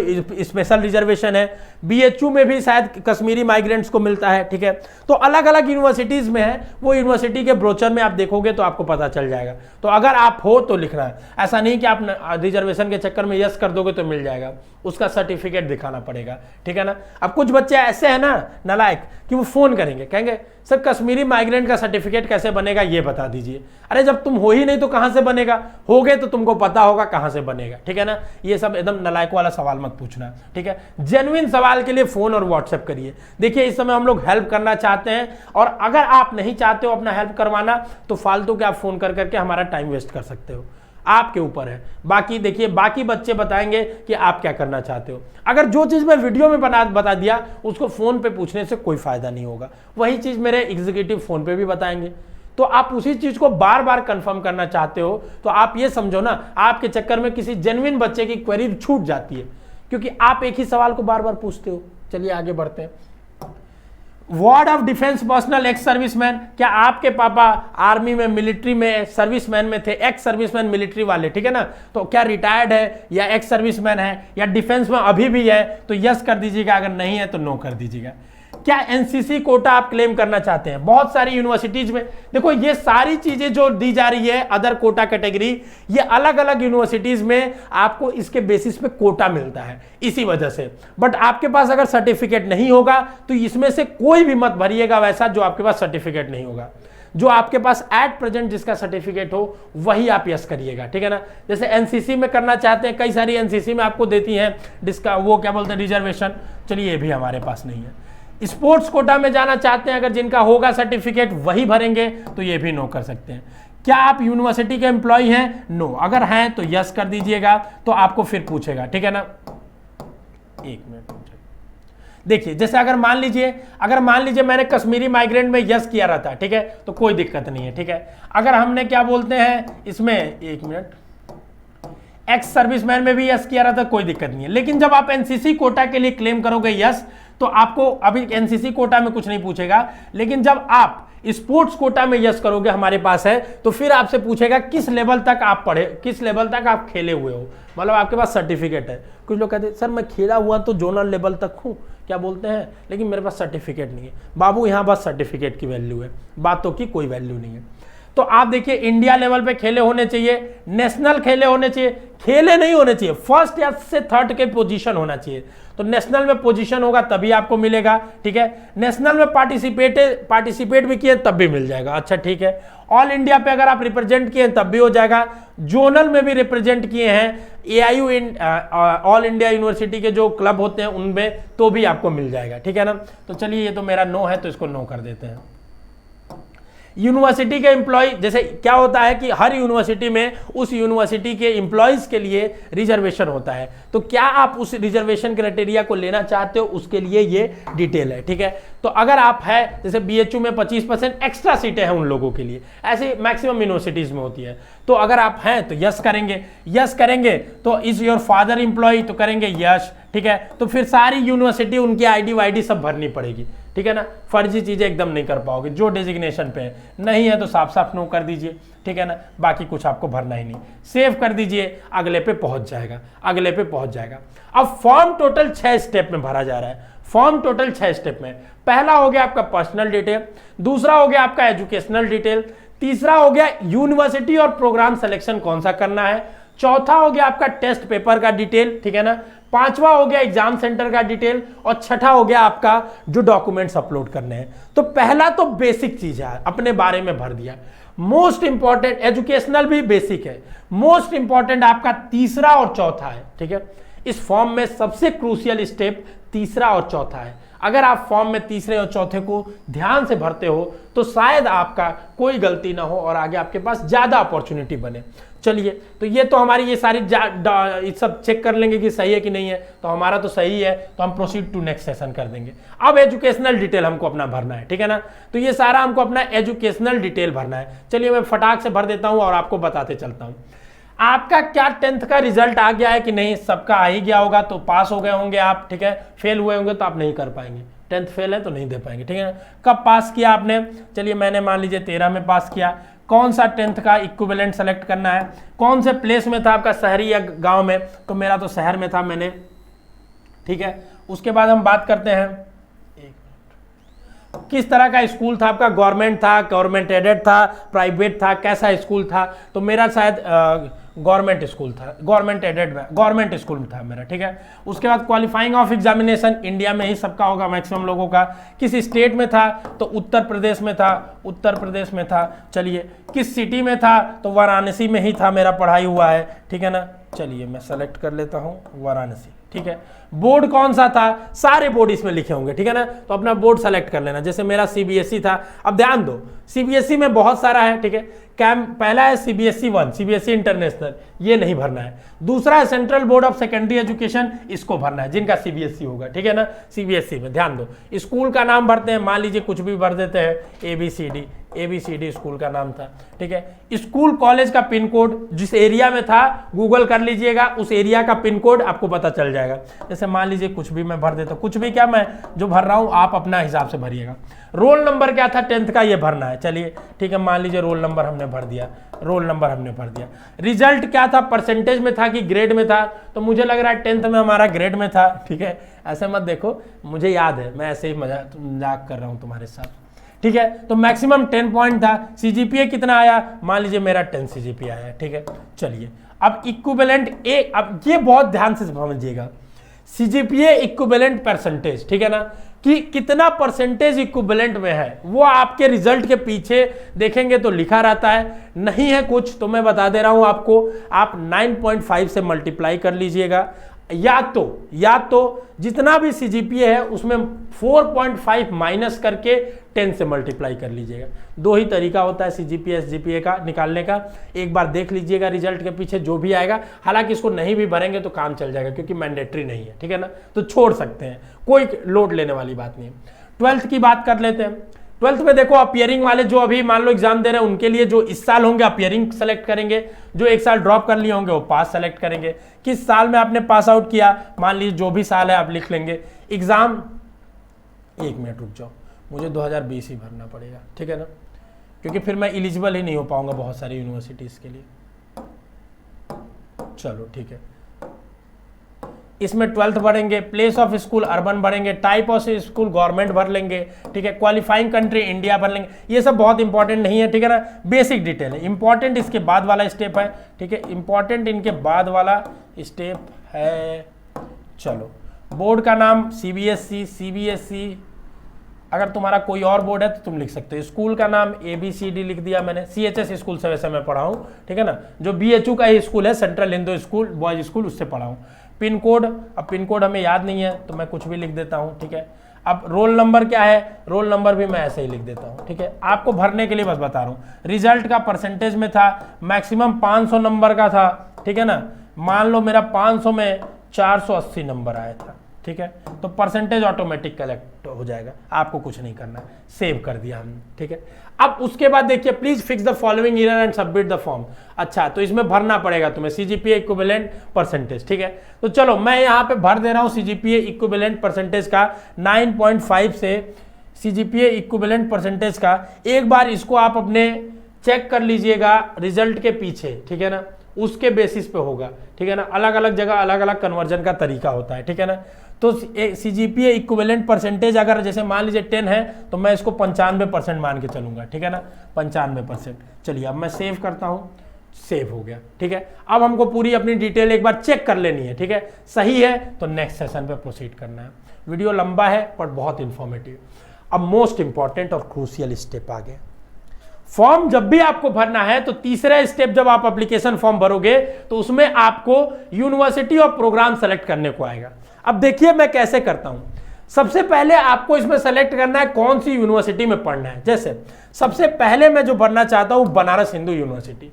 स्पेशल रिजर्वेशन है, बीएचयू में भी शायद कश्मीरी माइग्रेंट्स को मिलता है, ठीक है। तो अलग अलग यूनिवर्सिटीज में है, वो यूनिवर्सिटी के ब्रोचर में आप देखोगे तो आपको पता चल जाएगा। तो अगर आप हो तो लिखना है, ऐसा नहीं कि आप रिजर्वेशन के चक्कर में यस कर दोगे तो मिल जाएगा, उसका सर्टिफिकेट दिखाना पड़ेगा, ठीक है ना। अब कुछ बच्चे ऐसे हैं ना नालायक कि वो फोन करेंगे, कहेंगे सर कश्मीरी माइग्रेंट का सर्टिफिकेट कैसे बनेगा ये बता दीजिए। अरे जब तुम हो ही नहीं तो कहां से बनेगा, होगे तो तुमको पता होगा कहां से बनेगा, ठीक है ना। ये सब एकदम नालायक वाला सवाल मत पूछना, ठीक है। जेन्युइन सवाल के लिए फोन और व्हाट्सएप करिए। देखिए इस समय हम लोग हेल्प करना चाहते हैं, और अगर आप नहीं चाहते हो अपना हेल्प करवाना तो फालतू के आप फोन कर करके हमारा टाइम वेस्ट कर सकते हो, आपके ऊपर है। बाकी देखिए बाकी बच्चे बताएंगे कि आप क्या करना चाहते हो। अगर जो चीज मैं वीडियो में बता दिया उसको फोन पे पूछने से कोई फायदा नहीं होगा, वही चीज मेरे एग्जीक्यूटिव फोन पे भी बताएंगे। तो आप उसी चीज को बार बार कंफर्म करना चाहते हो, तो आप ये समझो ना, आपके चक्कर में किसी जेन्युइन बच्चे की क्वेरी छूट जाती है, क्योंकि आप एक ही सवाल को बार बार पूछते हो। चलिए आगे बढ़ते हैं। Ward of defence personnel ex serviceman, क्या आपके पापा आर्मी में, मिलिट्री में, सर्विसमैन में थे? एक्स सर्विसमैन मिलिट्री वाले, ठीक है ना, तो क्या रिटायर्ड है या एक्स सर्विसमैन है या डिफेंस में अभी भी है, तो यस कर दीजिएगा, अगर नहीं है तो नो कर दीजिएगा। क्या एनसीसी कोटा आप क्लेम करना चाहते हैं? बहुत सारी यूनिवर्सिटीज में देखो ये सारी चीजें जो दी जा रही है अदर कोटा कैटेगरी, ये अलग अलग यूनिवर्सिटीज में आपको इसके बेसिस पे कोटा मिलता है, इसी वजह से। बट आपके पास अगर सर्टिफिकेट नहीं होगा तो इसमें से कोई भी मत भरिएगा वैसा जो आपके पास सर्टिफिकेट नहीं होगा। जो आपके पास एट प्रेजेंट जिसका सर्टिफिकेट हो वही आप यस करिएगा, ठीक है ना। जैसे एनसीसी में करना चाहते हैं, कई सारी एनसीसी में आपको देती हैं जिसका वो क्या बोलते हैं रिजर्वेशन, चलिए ये भी हमारे पास नहीं है। स्पोर्ट्स कोटा में जाना चाहते हैं, अगर जिनका होगा सर्टिफिकेट वही भरेंगे, तो ये भी नो कर सकते हैं। क्या आप यूनिवर्सिटी के एम्प्लॉय हैं? नो। अगर हैं तो यस कर दीजिएगा, तो आपको फिर पूछेगा, ठीक है ना। एक मिनट देखिए, जैसे अगर मान लीजिए मैंने कश्मीरी माइग्रेंट में यस किया रहता, ठीक है, तो कोई दिक्कत नहीं है, ठीक है। अगर हमने क्या बोलते हैं इसमें, एक मिनट, एक्स सर्विसमैन में भी यस किया रहता, कोई दिक्कत नहीं है। लेकिन जब आप एनसीसी कोटा के लिए क्लेम करोगे यस, तो आपको अभी एनसीसी कोटा में कुछ नहीं पूछेगा, लेकिन जब आप स्पोर्ट्स कोटा में यस करोगे, हमारे पास है, तो फिर आपसे पूछेगा किस लेवल तक आप पढ़े, किस लेवल तक आप खेले हुए हो, मतलब आपके पास सर्टिफिकेट है। कुछ लोग कहते हैं सर मैं खेला हुआ तो जोनल लेवल तक हूँ, क्या बोलते हैं, लेकिन मेरे पास सर्टिफिकेट नहीं है। बाबू यहाँ बस सर्टिफिकेट की वैल्यू है, बातों की कोई वैल्यू नहीं है। तो आप देखिए इंडिया लेवल पे खेले होने चाहिए, नेशनल खेले होने चाहिए, खेले नहीं होने चाहिए, फर्स्ट या से थर्ड के पोजीशन होना चाहिए। तो नेशनल में पोजीशन होगा तभी आपको मिलेगा, ठीक है। नेशनल में पार्टिसिपेट भी किए तब भी मिल जाएगा, अच्छा ठीक है। ऑल इंडिया पे अगर आप रिप्रेजेंट किए तब भी हो जाएगा। जोनल में भी रिप्रेजेंट किए हैं, एआईयू ऑल इंडिया यूनिवर्सिटी के जो क्लब होते हैं उनमें, तो भी आपको मिल जाएगा, ठीक है ना। तो चलिए ये तो मेरा नो है, तो इसको नो कर देते हैं। यूनिवर्सिटी के एम्प्लॉय, जैसे क्या होता है कि हर यूनिवर्सिटी में उस यूनिवर्सिटी के एम्प्लॉयज के लिए रिजर्वेशन होता है, तो क्या आप उस रिजर्वेशन क्राइटेरिया को लेना चाहते हो, उसके लिए ये डिटेल है, ठीक है। तो अगर आप है, जैसे बीएचयू में 25% एक्स्ट्रा सीटें हैं उन लोगों के लिए, ऐसे मैक्सिमम यूनिवर्सिटीज में होती है। तो अगर आप हैं तो यस करेंगे। तो इज योर फादर एम्प्लॉय, तो करेंगे यस, ठीक है। तो फिर सारी यूनिवर्सिटी उनकी आईडी वाईडी सब भरनी पड़ेगी, ठीक है ना। फर्जी चीजें एकदम नहीं कर पाओगे, जो डेजिग्नेशन पे है। नहीं है तो साफ साफ नो कर दीजिए, ठीक है ना, बाकी कुछ आपको भरना ही नहीं। सेव कर दीजिए, अगले पे पहुंच जाएगा। अब फॉर्म टोटल 6 स्टेप में भरा जा रहा है। फॉर्म टोटल 6 स्टेप में, पहला हो गया आपका पर्सनल डिटेल, दूसरा हो गया आपका एजुकेशनल डिटेल, तीसरा हो गया यूनिवर्सिटी और प्रोग्राम सिलेक्शन कौन सा करना है, चौथा हो गया आपका टेस्ट पेपर का डिटेल, ठीक है ना, पांचवा हो गया एग्जाम सेंटर का डिटेल, और छठा हो गया आपका जो डॉक्यूमेंट्स अपलोड करने हैं। तो पहला तो बेसिक चीज है, अपने बारे में भर दिया। मोस्ट इंपॉर्टेंट, एजुकेशनल भी बेसिक है, मोस्ट इंपॉर्टेंट आपका तीसरा और चौथा है, ठीक है। इस फॉर्म में सबसे क्रूशियल स्टेप तीसरा और चौथा है। अगर आप फॉर्म में तीसरे और चौथे को ध्यान से भरते हो तो शायद आपका कोई गलती ना हो और आगे आपके पास ज्यादा अपॉर्चुनिटी बने। चलिए, तो ये तो हमारी ये सारी सब चेक कर लेंगे कि सही है कि नहीं है। तो हमारा तो सही है, तो हम प्रोसीड टू नेक्स्ट सेशन कर देंगे। अब एजुकेशनल डिटेल हमको अपना भरना है, ठीक है ना। तो ये सारा हमको अपना एजुकेशनल डिटेल भरना है। चलिए मैं फटाक से भर देता हूँ और आपको बताते चलता हूँ। आपका क्या 10th का रिजल्ट आ गया है कि नहीं? सबका आ ही गया होगा, तो पास हो गए होंगे आप, ठीक है। फेल हुए होंगे तो आप नहीं कर पाएंगे, 10th फेल है तो नहीं दे पाएंगे, ठीक है। कब पास किया आपने? चलिए मैंने मान लीजिए 13 में पास किया। कौन सा 10th का इक्विवेलेंट सेलेक्ट करना है, कौन से प्लेस में था आपका, शहरी या गांव में? तो मेरा तो शहर में था मैंने, ठीक है। उसके बाद हम बात करते हैं किस तरह का स्कूल था आपका, गवर्नमेंट था, गवर्नमेंट एडेड था, प्राइवेट था, कैसा स्कूल था? तो मेरा शायद गवर्नमेंट स्कूल था, गवर्नमेंट एडेड में, गवर्नमेंट स्कूल था मेरा, ठीक है। उसके बाद क्वालिफाइंग ऑफ एग्जामिनेशन, इंडिया में ही सबका होगा, मैक्सिमम लोगों का। किस स्टेट में था? तो उत्तर प्रदेश में था, उत्तर प्रदेश में था। चलिए, किस सिटी में था? तो वाराणसी में ही था, मेरा पढ़ाई हुआ है, ठीक है ना। चलिए मैं सेलेक्ट कर लेता हूँ वाराणसी, ठीक है। बोर्ड कौन सा था? सारे बोर्ड इसमें लिखे होंगे, ठीक है ना। तो अपना बोर्ड सेलेक्ट कर लेना। जैसे मेरा सीबीएसई था। अब ध्यान दो, सीबीएसई में बहुत सारा है, ठीक है। पहला है सीबीएसई 1, सीबीएसई इंटरनेशनल, ये नहीं भरना है। दूसरा है central board of secondary education, इसको भरना है, जिनका सीबीएसई होगा, ठीक है ना। सीबीएसई में ध्यान दो, स्कूल का नाम भरते हैं, मान लीजिए कुछ भी भर देते हैं, ABCD, ABCD स्कूल का नाम था, ठीक है। स्कूल कॉलेज का पिन कोड जिस एरिया में था गूगल कर लीजिएगा, उस एरिया का पिन कोड आपको पता चल जाएगा। जैसे मान लीजिए कुछ भी मैं भर देता हूँ, कुछ भी क्या, मैं जो भर रहा हूँ आप अपना हिसाब से भरिएगा। रोल नंबर क्या था 10th का, ये भरना है, चलिए ठीक है। मान लीजिए रोल नंबर हमने भर दिया, रोल नंबर हमने भर दिया। रिजल्ट क्या था, परसेंटेज में था कि ग्रेड में था, तो मुझे लग रहा है 10th में हमारा ग्रेड में था, ठीक है। ऐसे मत देखो, मुझे याद है, मैं ऐसे ही मजाक कर रहा हूँ तुम्हारे साथ, ठीक है। तो मैक्सिमम 10 पॉइंट था। CGPA कितना आया, मान लीजिए मेरा 10 CGPA आया, ठीक है। चलिए अब इक्विवेलेंट ए, अब ये बहुत ध्यान से समझिएगा, CGPA इक्विवेलेंट परसेंटेज, ठीक है ना, कि कितना परसेंटेज इक्विवेलेंट में है वो आपके रिजल्ट के पीछे देखेंगे तो लिखा रहता है। नहीं है कुछ तो मैं बता दे रहा हूं आपको, आप 9.5 से मल्टीप्लाई कर लीजिएगा, या तो जितना भी CGPA है उसमें 4.5 माइनस करके 10 से मल्टीप्लाई कर लीजिएगा। दो ही तरीका होता है CGPA SGPA का निकालने का, एक बार देख लीजिएगा रिजल्ट के पीछे जो भी आएगा। हालांकि इसको नहीं भी भरेंगे तो काम चल जाएगा क्योंकि मैंडेटरी नहीं है, ठीक है ना, तो छोड़ सकते हैं, कोई लोड लेने वाली बात नहीं है। 12th की बात कर लेते हैं। 12th में देखो अपियरिंग वाले जो अभी मान लो एग्जाम दे रहे हैं उनके लिए जो इस साल होंगे अपियरिंग सेलेक्ट करेंगे, जो एक साल ड्रॉप कर लिए होंगे वो पास सेलेक्ट करेंगे। किस साल में आपने पास आउट किया, मान लीजिए जो भी साल है आप लिख लेंगे। एग्जाम, 1 मिनट रुक जाओ, मुझे 2020 ही भरना पड़ेगा, ठीक है ना, क्योंकि फिर मैं एलिजिबल ही नहीं हो पाऊंगा बहुत सारी यूनिवर्सिटीज़ के लिए। चलो ठीक है, इसमें 12th भरेंगे, प्लेस ऑफ स्कूल अर्बन भरेंगे, टाइप ऑफ स्कूल गवर्नमेंट भर लेंगे, ठीक है। क्वालिफाइंग कंट्री इंडिया भर लेंगे। ये सब बहुत इंपॉर्टेंट नहीं है, ठीक है ना, बेसिक डिटेल है। इंपॉर्टेंट इसके बाद वाला स्टेप है, ठीक है, इंपॉर्टेंट इनके बाद वाला स्टेप है। चलो, बोर्ड का नाम CBSE, अगर तुम्हारा कोई और बोर्ड है तो तुम लिख सकते हो। स्कूल का नाम ABCD लिख दिया मैंने, CHS स्कूल से वैसे मैं पढ़ा हूँ, ठीक है ना, जो BHU का ही स्कूल है, central Hindu school boys school, उससे पढ़ा हूँ। पिन कोड, अब पिन कोड हमें याद नहीं है तो मैं कुछ भी लिख देता हूँ, ठीक है। अब रोल नंबर क्या है, रोल नंबर भी मैं ऐसे ही लिख देता हूँ, ठीक है, आपको भरने के लिए बस बता रहा हूँ। रिजल्ट का परसेंटेज में था, मैक्सिमम 500 नंबर का था, ठीक है ना। मान लो मेरा 500 में 480 नंबर आया था, ठीक है, तो परसेंटेज ऑटोमेटिक कलेक्ट हो जाएगा, आपको कुछ नहीं करना है, सेव कर दिया हमने, ठीक है। अब उसके बाद देखिए, please fix the following year and submit the form. अच्छा, तो इसमें भरना पड़ेगा तुम्हें CGPA इक्विवेलेंट परसेंटेज, ठीक है। तो चलो मैं यहाँ पे भर दे रहा हूँ CGPA इक्विवेलेंट परसेंटेज का 9.5 से CGPA इक्विवेलेंट परसेंटेज का। एक बार इसको आप अपने चेक कर लीजिएगा रिजल्ट के पीछे, ठीक है ना, उसके बेसिस पे होगा, ठीक है ना। अलग अलग जगह अलग अलग कन्वर्जन का तरीका होता है, ठीक है ना। तो CGPA इक्विवेलेंट परसेंटेज अगर जैसे मान लीजिए 10 है तो मैं इसको 95% मान के चलूंगा, ठीक है ना, 95%। चलिए अब मैं सेव करता हूँ, सेव हो गया, ठीक है। अब हमको पूरी अपनी डिटेल एक बार चेक कर लेनी है, ठीक है, सही है तो नेक्स्ट सेशन पे प्रोसीड करना है। वीडियो लंबा है पर बहुत इंफॉर्मेटिव। अब मोस्ट इंपॉर्टेंट और क्रूशियल स्टेप आ गया। फॉर्म जब भी आपको भरना है तो तीसरा स्टेप, जब आप एप्लीकेशन फॉर्म भरोगे तो उसमें आपको यूनिवर्सिटी और प्रोग्राम सेलेक्ट करने को आएगा। अब देखिए मैं कैसे करता हूं। सबसे पहले आपको इसमें सेलेक्ट करना है कौन सी यूनिवर्सिटी में पढ़ना है। जैसे सबसे पहले मैं जो भरना चाहता हूं बनारस हिंदू यूनिवर्सिटी।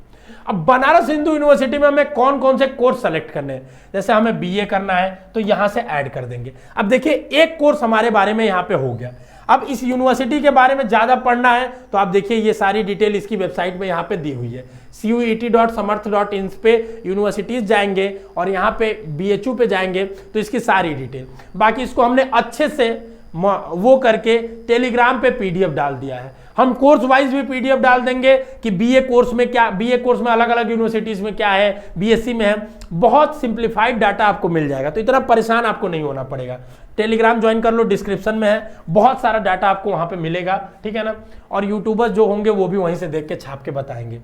अब बनारस हिंदू यूनिवर्सिटी में हमें कौन कौन से कोर्स सेलेक्ट करने हैं, जैसे हमें BA करना है तो यहां से ऐड कर देंगे। अब देखिए एक कोर्स हमारे बारे में यहां पे हो गया। अब इस यूनिवर्सिटी के बारे में ज्यादा पढ़ना है तो आप देखिए ये सारी डिटेल इसकी वेबसाइट में यहाँ पे दी हुई है, CUET.samarth.in पे यूनिवर्सिटीज जाएंगे और यहाँ पे BHU पे जाएंगे तो इसकी सारी डिटेल। बाकी इसको हमने अच्छे से वो करके टेलीग्राम पे PDF डाल दिया है। हम कोर्स वाइज भी PDF डाल देंगे कि BA कोर्स में क्या, BA कोर्स में अलग अलग यूनिवर्सिटीज में क्या है, BSc में है, बहुत सिंप्लीफाइड डाटा आपको मिल जाएगा, तो इतना परेशान आपको नहीं होना पड़ेगा। टेलीग्राम ज्वाइन कर लो, डिस्क्रिप्शन में है, बहुत सारा डाटा आपको वहां पे मिलेगा, ठीक है ना। और यूट्यूबर्स जो होंगे वो भी वहीं से देख के छाप के बताएंगे।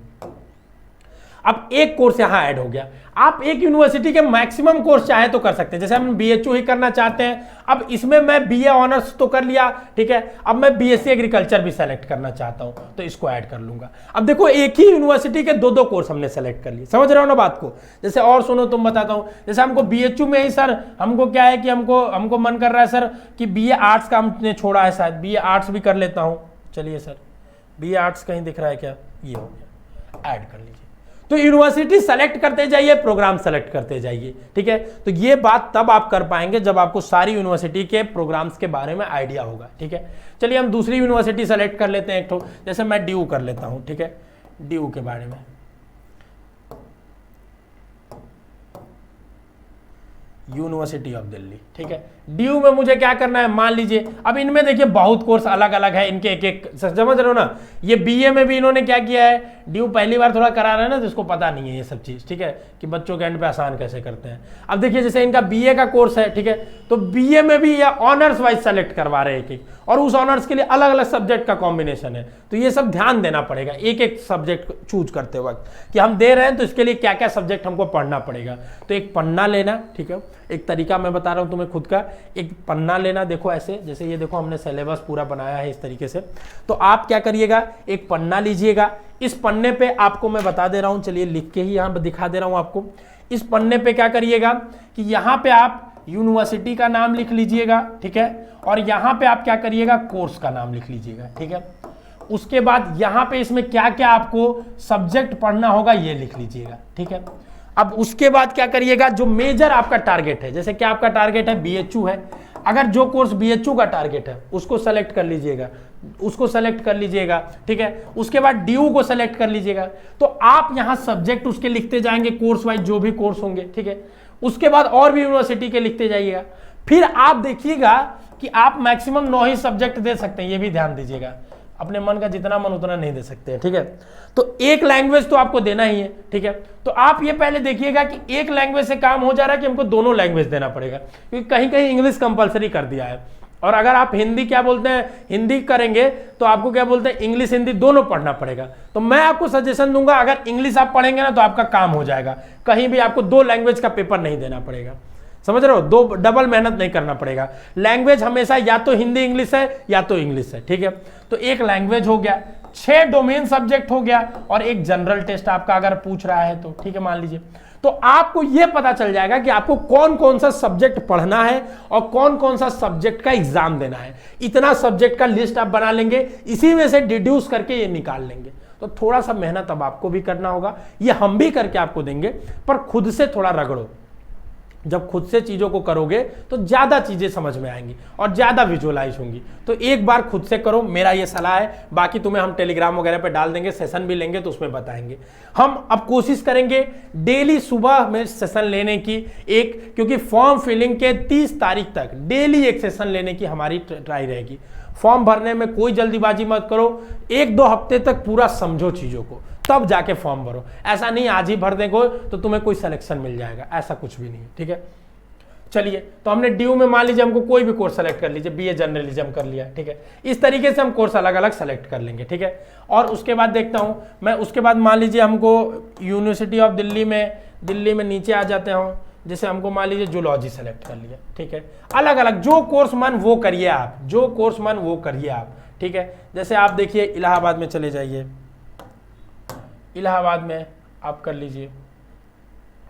अब एक कोर्स यहाँ ऐड हो गया। आप एक यूनिवर्सिटी के मैक्सिमम कोर्स चाहे तो कर सकते हैं। जैसे हम BHU ही करना चाहते हैं, अब इसमें मैं BA ऑनर्स तो कर लिया, ठीक है, अब मैं BSc एग्रीकल्चर भी सेलेक्ट करना चाहता हूं तो इसको ऐड कर लूंगा। अब देखो एक ही यूनिवर्सिटी के दो कोर्स हमने सेलेक्ट कर लिए, समझ रहे हो ना बात को। जैसे और सुनो तुम बताता हूं, जैसे हमको BHU में ही सर हमको क्या है कि हमको मन कर रहा है सर कि BA आर्ट्स का हमने छोड़ा है, शायद BA आर्ट्स भी कर लेता हूं। चलिए सर BA आर्ट्स कहीं दिख रहा है क्या, ये हो गया, ऐड कर लीजिए। तो यूनिवर्सिटी सेलेक्ट करते जाइए, प्रोग्राम सेलेक्ट करते जाइए, ठीक है। तो ये बात तब आप कर पाएंगे जब आपको सारी यूनिवर्सिटी के प्रोग्राम्स के बारे में आइडिया होगा, ठीक है। चलिए हम दूसरी यूनिवर्सिटी सेलेक्ट कर लेते हैं एक तो, जैसे मैं ड्यू कर लेता हूं, ठीक है, ड्यू के बारे में, यूनिवर्सिटी ऑफ दिल्ली, ठीक है। ड्यू में मुझे क्या करना है, मान लीजिए अब इनमें देखिए बहुत कोर्स अलग अलग है, इनके एक एक समझ रहे हो ना। ये बीए में भी इन्होंने क्या किया है, ड्यू पहली बार थोड़ा करा रहा है ना, तो इसको पता नहीं है ये सब चीज, ठीक है, कि बच्चों के एंड पे आसान कैसे करते हैं। अब देखिए जैसे इनका बीए का कोर्स है, ठीक है, तो बीए में भी ये ऑनर्स वाइज सेलेक्ट करवा रहे हैं एक एक, और उस ऑनर्स के लिए अलग अलग सब्जेक्ट का कॉम्बिनेशन है। तो ये सब ध्यान देना पड़ेगा एक एक सब्जेक्ट चूज करते वक्त, कि हम दे रहे हैं तो इसके लिए क्या क्या सब्जेक्ट हमको पढ़ना पड़ेगा। तो एक पन्ना लेना, ठीक है, एक तरीका मैं बता रहा हूं तुम्हें खुद का, एक पन्ना लेना, देखो ऐसे, जैसे ये देखो हमने सिलेबस पूरा बनाया है इस तरीके से। तो आप क्या करिएगा, एक पन्ना लीजिएगा, इस पन्ने पे आपको मैं बता दे रहा हूं, चलिए लिख के ही यहां दिखा दे रहा हूं आपको। इस पन्ने पे क्या करिएगा कि यहां पे आप यूनिवर्सिटी का नाम लिख लीजिएगा, ठीक है, और यहां पे आप क्या करिएगा, कोर्स का नाम लिख लीजिएगा, ठीक है। उसके बाद यहां पे इसमें क्या क्या आपको सब्जेक्ट पढ़ना होगा ये लिख लीजिएगा, ठीक है। अब उसके बाद क्या करिएगा, जो मेजर आपका टारगेट है, जैसे कि आपका टारगेट है बीएचयू है, अगर जो कोर्स बीएचयू का टारगेट है उसको सेलेक्ट कर लीजिएगा, उसको सेलेक्ट कर लीजिएगा, ठीक है। उसके बाद ड्यू को सेलेक्ट कर लीजिएगा। तो आप यहां सब्जेक्ट उसके लिखते जाएंगे कोर्स वाइज, जो भी कोर्स होंगे, ठीक है। उसके बाद और भी यूनिवर्सिटी के लिखते जाइएगा। फिर आप देखिएगा कि आप मैक्सिमम 9 ही सब्जेक्ट दे सकते हैं, ये भी ध्यान दीजिएगा, अपने मन का जितना मन उतना नहीं दे सकते हैं, ठीक है। तो एक लैंग्वेज तो आपको देना ही है, ठीक है। तो आप ये पहले देखिएगा कि एक लैंग्वेज से काम हो जा रहा है कि हमको दोनों लैंग्वेज देना पड़ेगा, क्योंकि कहीं कहीं इंग्लिश कंपलसरी कर दिया है। और अगर आप हिंदी क्या बोलते हैं, हिंदी करेंगे तो आपको क्या बोलते हैं, इंग्लिश हिंदी दोनों पढ़ना पड़ेगा। तो मैं आपको सजेशन दूंगा, अगर इंग्लिश आप पढ़ेंगे ना तो आपका काम हो जाएगा, कहीं भी आपको 2 लैंग्वेज का पेपर नहीं देना पड़ेगा, समझ रहे हो, 2 डबल मेहनत नहीं करना पड़ेगा। लैंग्वेज हमेशा या तो हिंदी इंग्लिश है या तो इंग्लिश है, ठीक है। तो एक लैंग्वेज हो गया, 6 डोमेन सब्जेक्ट हो गया, और एक जनरल टेस्ट आपका अगर पूछ रहा है तो, ठीक है, मान लीजिए। तो आपको यह पता चल जाएगा कि आपको कौन कौन सा सब्जेक्ट पढ़ना है और कौन कौन सा सब्जेक्ट का एग्जाम देना है। इतना सब्जेक्ट का लिस्ट आप बना लेंगे, इसी में से डिड्यूस करके ये निकाल लेंगे। तो थोड़ा सा मेहनत अब आपको भी करना होगा, ये हम भी करके आपको देंगे, पर खुद से थोड़ा रगड़ो। जब खुद से चीजों को करोगे तो ज्यादा चीजें समझ में आएंगी और ज्यादा विजुअलाइज होंगी। तो एक बार खुद से करो, मेरा ये सलाह है। बाकी तुम्हें हम टेलीग्राम वगैरह पे डाल देंगे, सेशन भी लेंगे तो उसमें बताएंगे। हम अब कोशिश करेंगे डेली सुबह में सेशन लेने की, एक, क्योंकि फॉर्म फिलिंग के 30 तारीख तक डेली एक सेशन लेने की हमारी ट्राई रहेगी। फॉर्म भरने में कोई जल्दीबाजी मत करो, 1-2 हफ्ते तक पूरा समझो चीजों को, तब जाके फॉर्म भरो। ऐसा नहीं आज ही भर देंगे तो तुम्हें कोई सिलेक्शन मिल जाएगा, ऐसा कुछ भी नहीं, ठीक है। चलिए, तो हमने ड्यू में मान लीजिए हमको कोई भी कोर्स सेलेक्ट कर लीजिए, बीए जर्नलिज्म कर लिया, ठीक है। इस तरीके से हम कोर्स अलग अलग सेलेक्ट कर लेंगे, ठीक है। और उसके बाद देखता हूं मैं, उसके बाद मान लीजिए हमको यूनिवर्सिटी ऑफ दिल्ली में नीचे आ जाते हो, जैसे हमको मान लीजिए जूलॉजी सेलेक्ट कर लिया, ठीक है। अलग अलग जो कोर्स मन वो करिए आप, जो कोर्स मन वो करिए आप, ठीक है। जैसे आप देखिए इलाहाबाद में चले जाइए, इलाहाबाद में आप कर लीजिए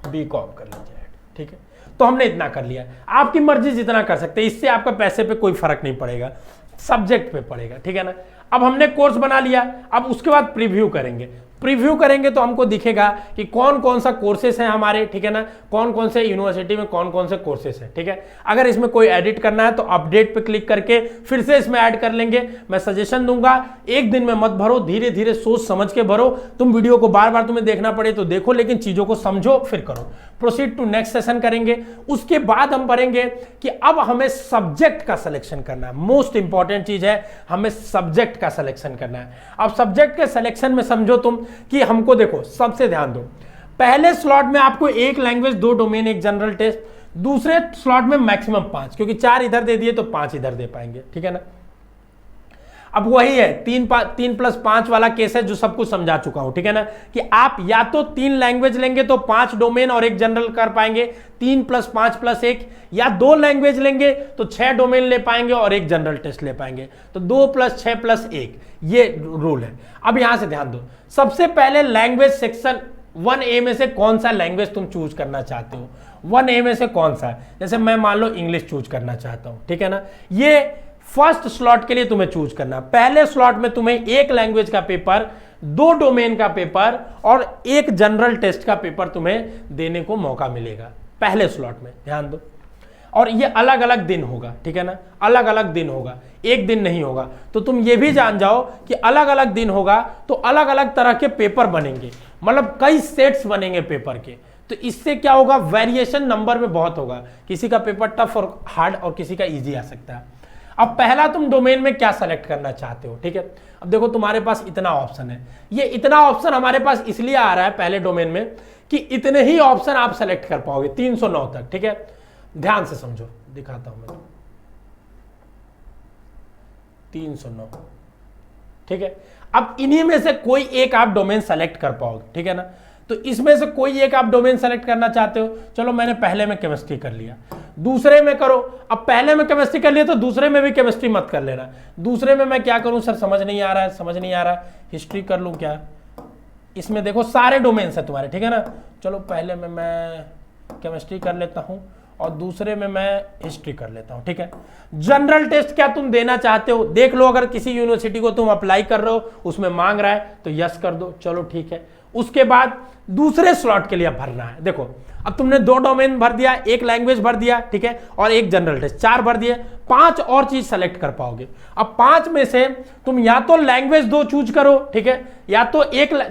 बीकॉम कर लीजिए, ठीक है। तो हमने इतना कर लिया, आपकी मर्जी जितना कर सकते हैं, इससे आपका पैसे पे कोई फर्क नहीं पड़ेगा, सब्जेक्ट पे पड़ेगा, ठीक है ना। अब हमने कोर्स बना लिया, अब उसके बाद प्रीव्यू करेंगे। प्रीव्यू करेंगे तो हमको दिखेगा कि कौन कौन सा कोर्सेस हैं हमारे, ठीक है ना, कौन कौन से यूनिवर्सिटी में कौन कौन से कोर्सेस हैं, ठीक है। अगर इसमें कोई एडिट करना है तो अपडेट पे क्लिक करके फिर से इसमें ऐड कर लेंगे। मैं सजेशन दूंगा, एक दिन में मत भरो, धीरे धीरे सोच समझ के भरो। तुम वीडियो को बार बार तुम्हें देखना पड़े तो देखो, लेकिन चीजों को समझो फिर करो। प्रोसीड टू नेक्स्ट सेशन करेंगे। उसके बाद हम पढ़ेंगे कि अब हमें सब्जेक्ट का सिलेक्शन करना है। मोस्ट इंपॉर्टेंट चीज है, हमें सब्जेक्ट का सिलेक्शन करना है। अब सब्जेक्ट के सिलेक्शन में समझो तुम कि हमको, देखो सबसे ध्यान दो, पहले स्लॉट में आपको 1 लैंग्वेज 2 डोमेन 1 जनरल टेस्ट, दूसरे स्लॉट में मैक्सिमम 5, क्योंकि 4 इधर दे दिए तो 5 इधर दे पाएंगे, ठीक है ना। अब वही है 3+5 वाला केस है जो सब कुछ समझा चुका हूं, ठीक है ना, कि आप या तो 3 लैंग्वेज लेंगे तो 5 डोमेन और 1 जनरल कर पाएंगे, 3+5+1, या 2 लैंग्वेज लेंगे तो 6 डोमेन ले पाएंगे और 1 जनरल टेस्ट ले पाएंगे, तो 2+6+1 ये रूल है। अब यहां से ध्यान दो, सबसे पहले लैंग्वेज सेक्शन 1A में से कौन सा लैंग्वेज तुम चूज करना चाहते हो, 1A में से कौन सा है। जैसे मैं मान लो इंग्लिश चूज करना चाहता हूं, ठीक है ना। ये फर्स्ट स्लॉट के लिए तुम्हें चूज करना, पहले स्लॉट में तुम्हें एक लैंग्वेज का पेपर, 2 डोमेन का पेपर और 1 जनरल टेस्ट का पेपर तुम्हें देने को मौका मिलेगा पहले स्लॉट में, ध्यान दो। और ये अलग अलग दिन होगा, ठीक है ना, अलग अलग दिन होगा, एक दिन नहीं होगा। तो तुम ये भी जान जाओ कि अलग अलग दिन होगा तो अलग अलग तरह के पेपर बनेंगे, मतलब कई सेट्स बनेंगे पेपर के। तो इससे क्या होगा, वेरिएशन नंबर में बहुत होगा, किसी का पेपर टफ और हार्ड और किसी का इजी आ सकता है। अब पहला तुम डोमेन में क्या सेलेक्ट करना चाहते हो, ठीक है। अब देखो तुम्हारे पास इतना ऑप्शन है, ये इतना ऑप्शन हमारे पास इसलिए आ रहा है पहले डोमेन में कि इतने ही ऑप्शन आप सेलेक्ट कर पाओगे 309 तक, ठीक है। ध्यान से समझो, दिखाता हूं मैं, 309, ठीक है। अब इन्हीं में से कोई एक आप डोमेन सेलेक्ट कर पाओगे, ठीक है ना। तो इसमें से कोई एक आप डोमेन सेलेक्ट करना चाहते हो, चलो मैंने पहले में केमिस्ट्री कर लिया, दूसरे में करो। अब पहले में केमिस्ट्री कर लिया तो दूसरे में भी केमिस्ट्री मत कर लेना। दूसरे में मैं क्या करूं सर, समझ नहीं आ रहा है, समझ नहीं आ रहा है, हिस्ट्री कर लूं क्या। इसमें देखो सारे डोमेन्स है तुम्हारे, ठीक है ना। चलो पहले में मैं केमिस्ट्री कर लेता हूं और दूसरे में मैं हिस्ट्री कर लेता हूं, ठीक है। जनरल टेस्ट क्या तुम देना चाहते हो देख लो, अगर किसी यूनिवर्सिटी को तुम अप्लाई कर रहे हो उसमें मांग रहा है तो यस कर दो, चलो ठीक है। उसके बाद दूसरे स्लॉट के लिए भरना है। देखो अब तुमने 2 डोमेन भर दिया, 1 लैंग्वेज भर दिया, ठीक है, और 1 जनरल टेस्ट, 4 भर दिए, 5 और चीज सेलेक्ट कर पाओगे। अब 5 में से तुम या तो लैंग्वेज 2 चूज करो, ठीक है, या तो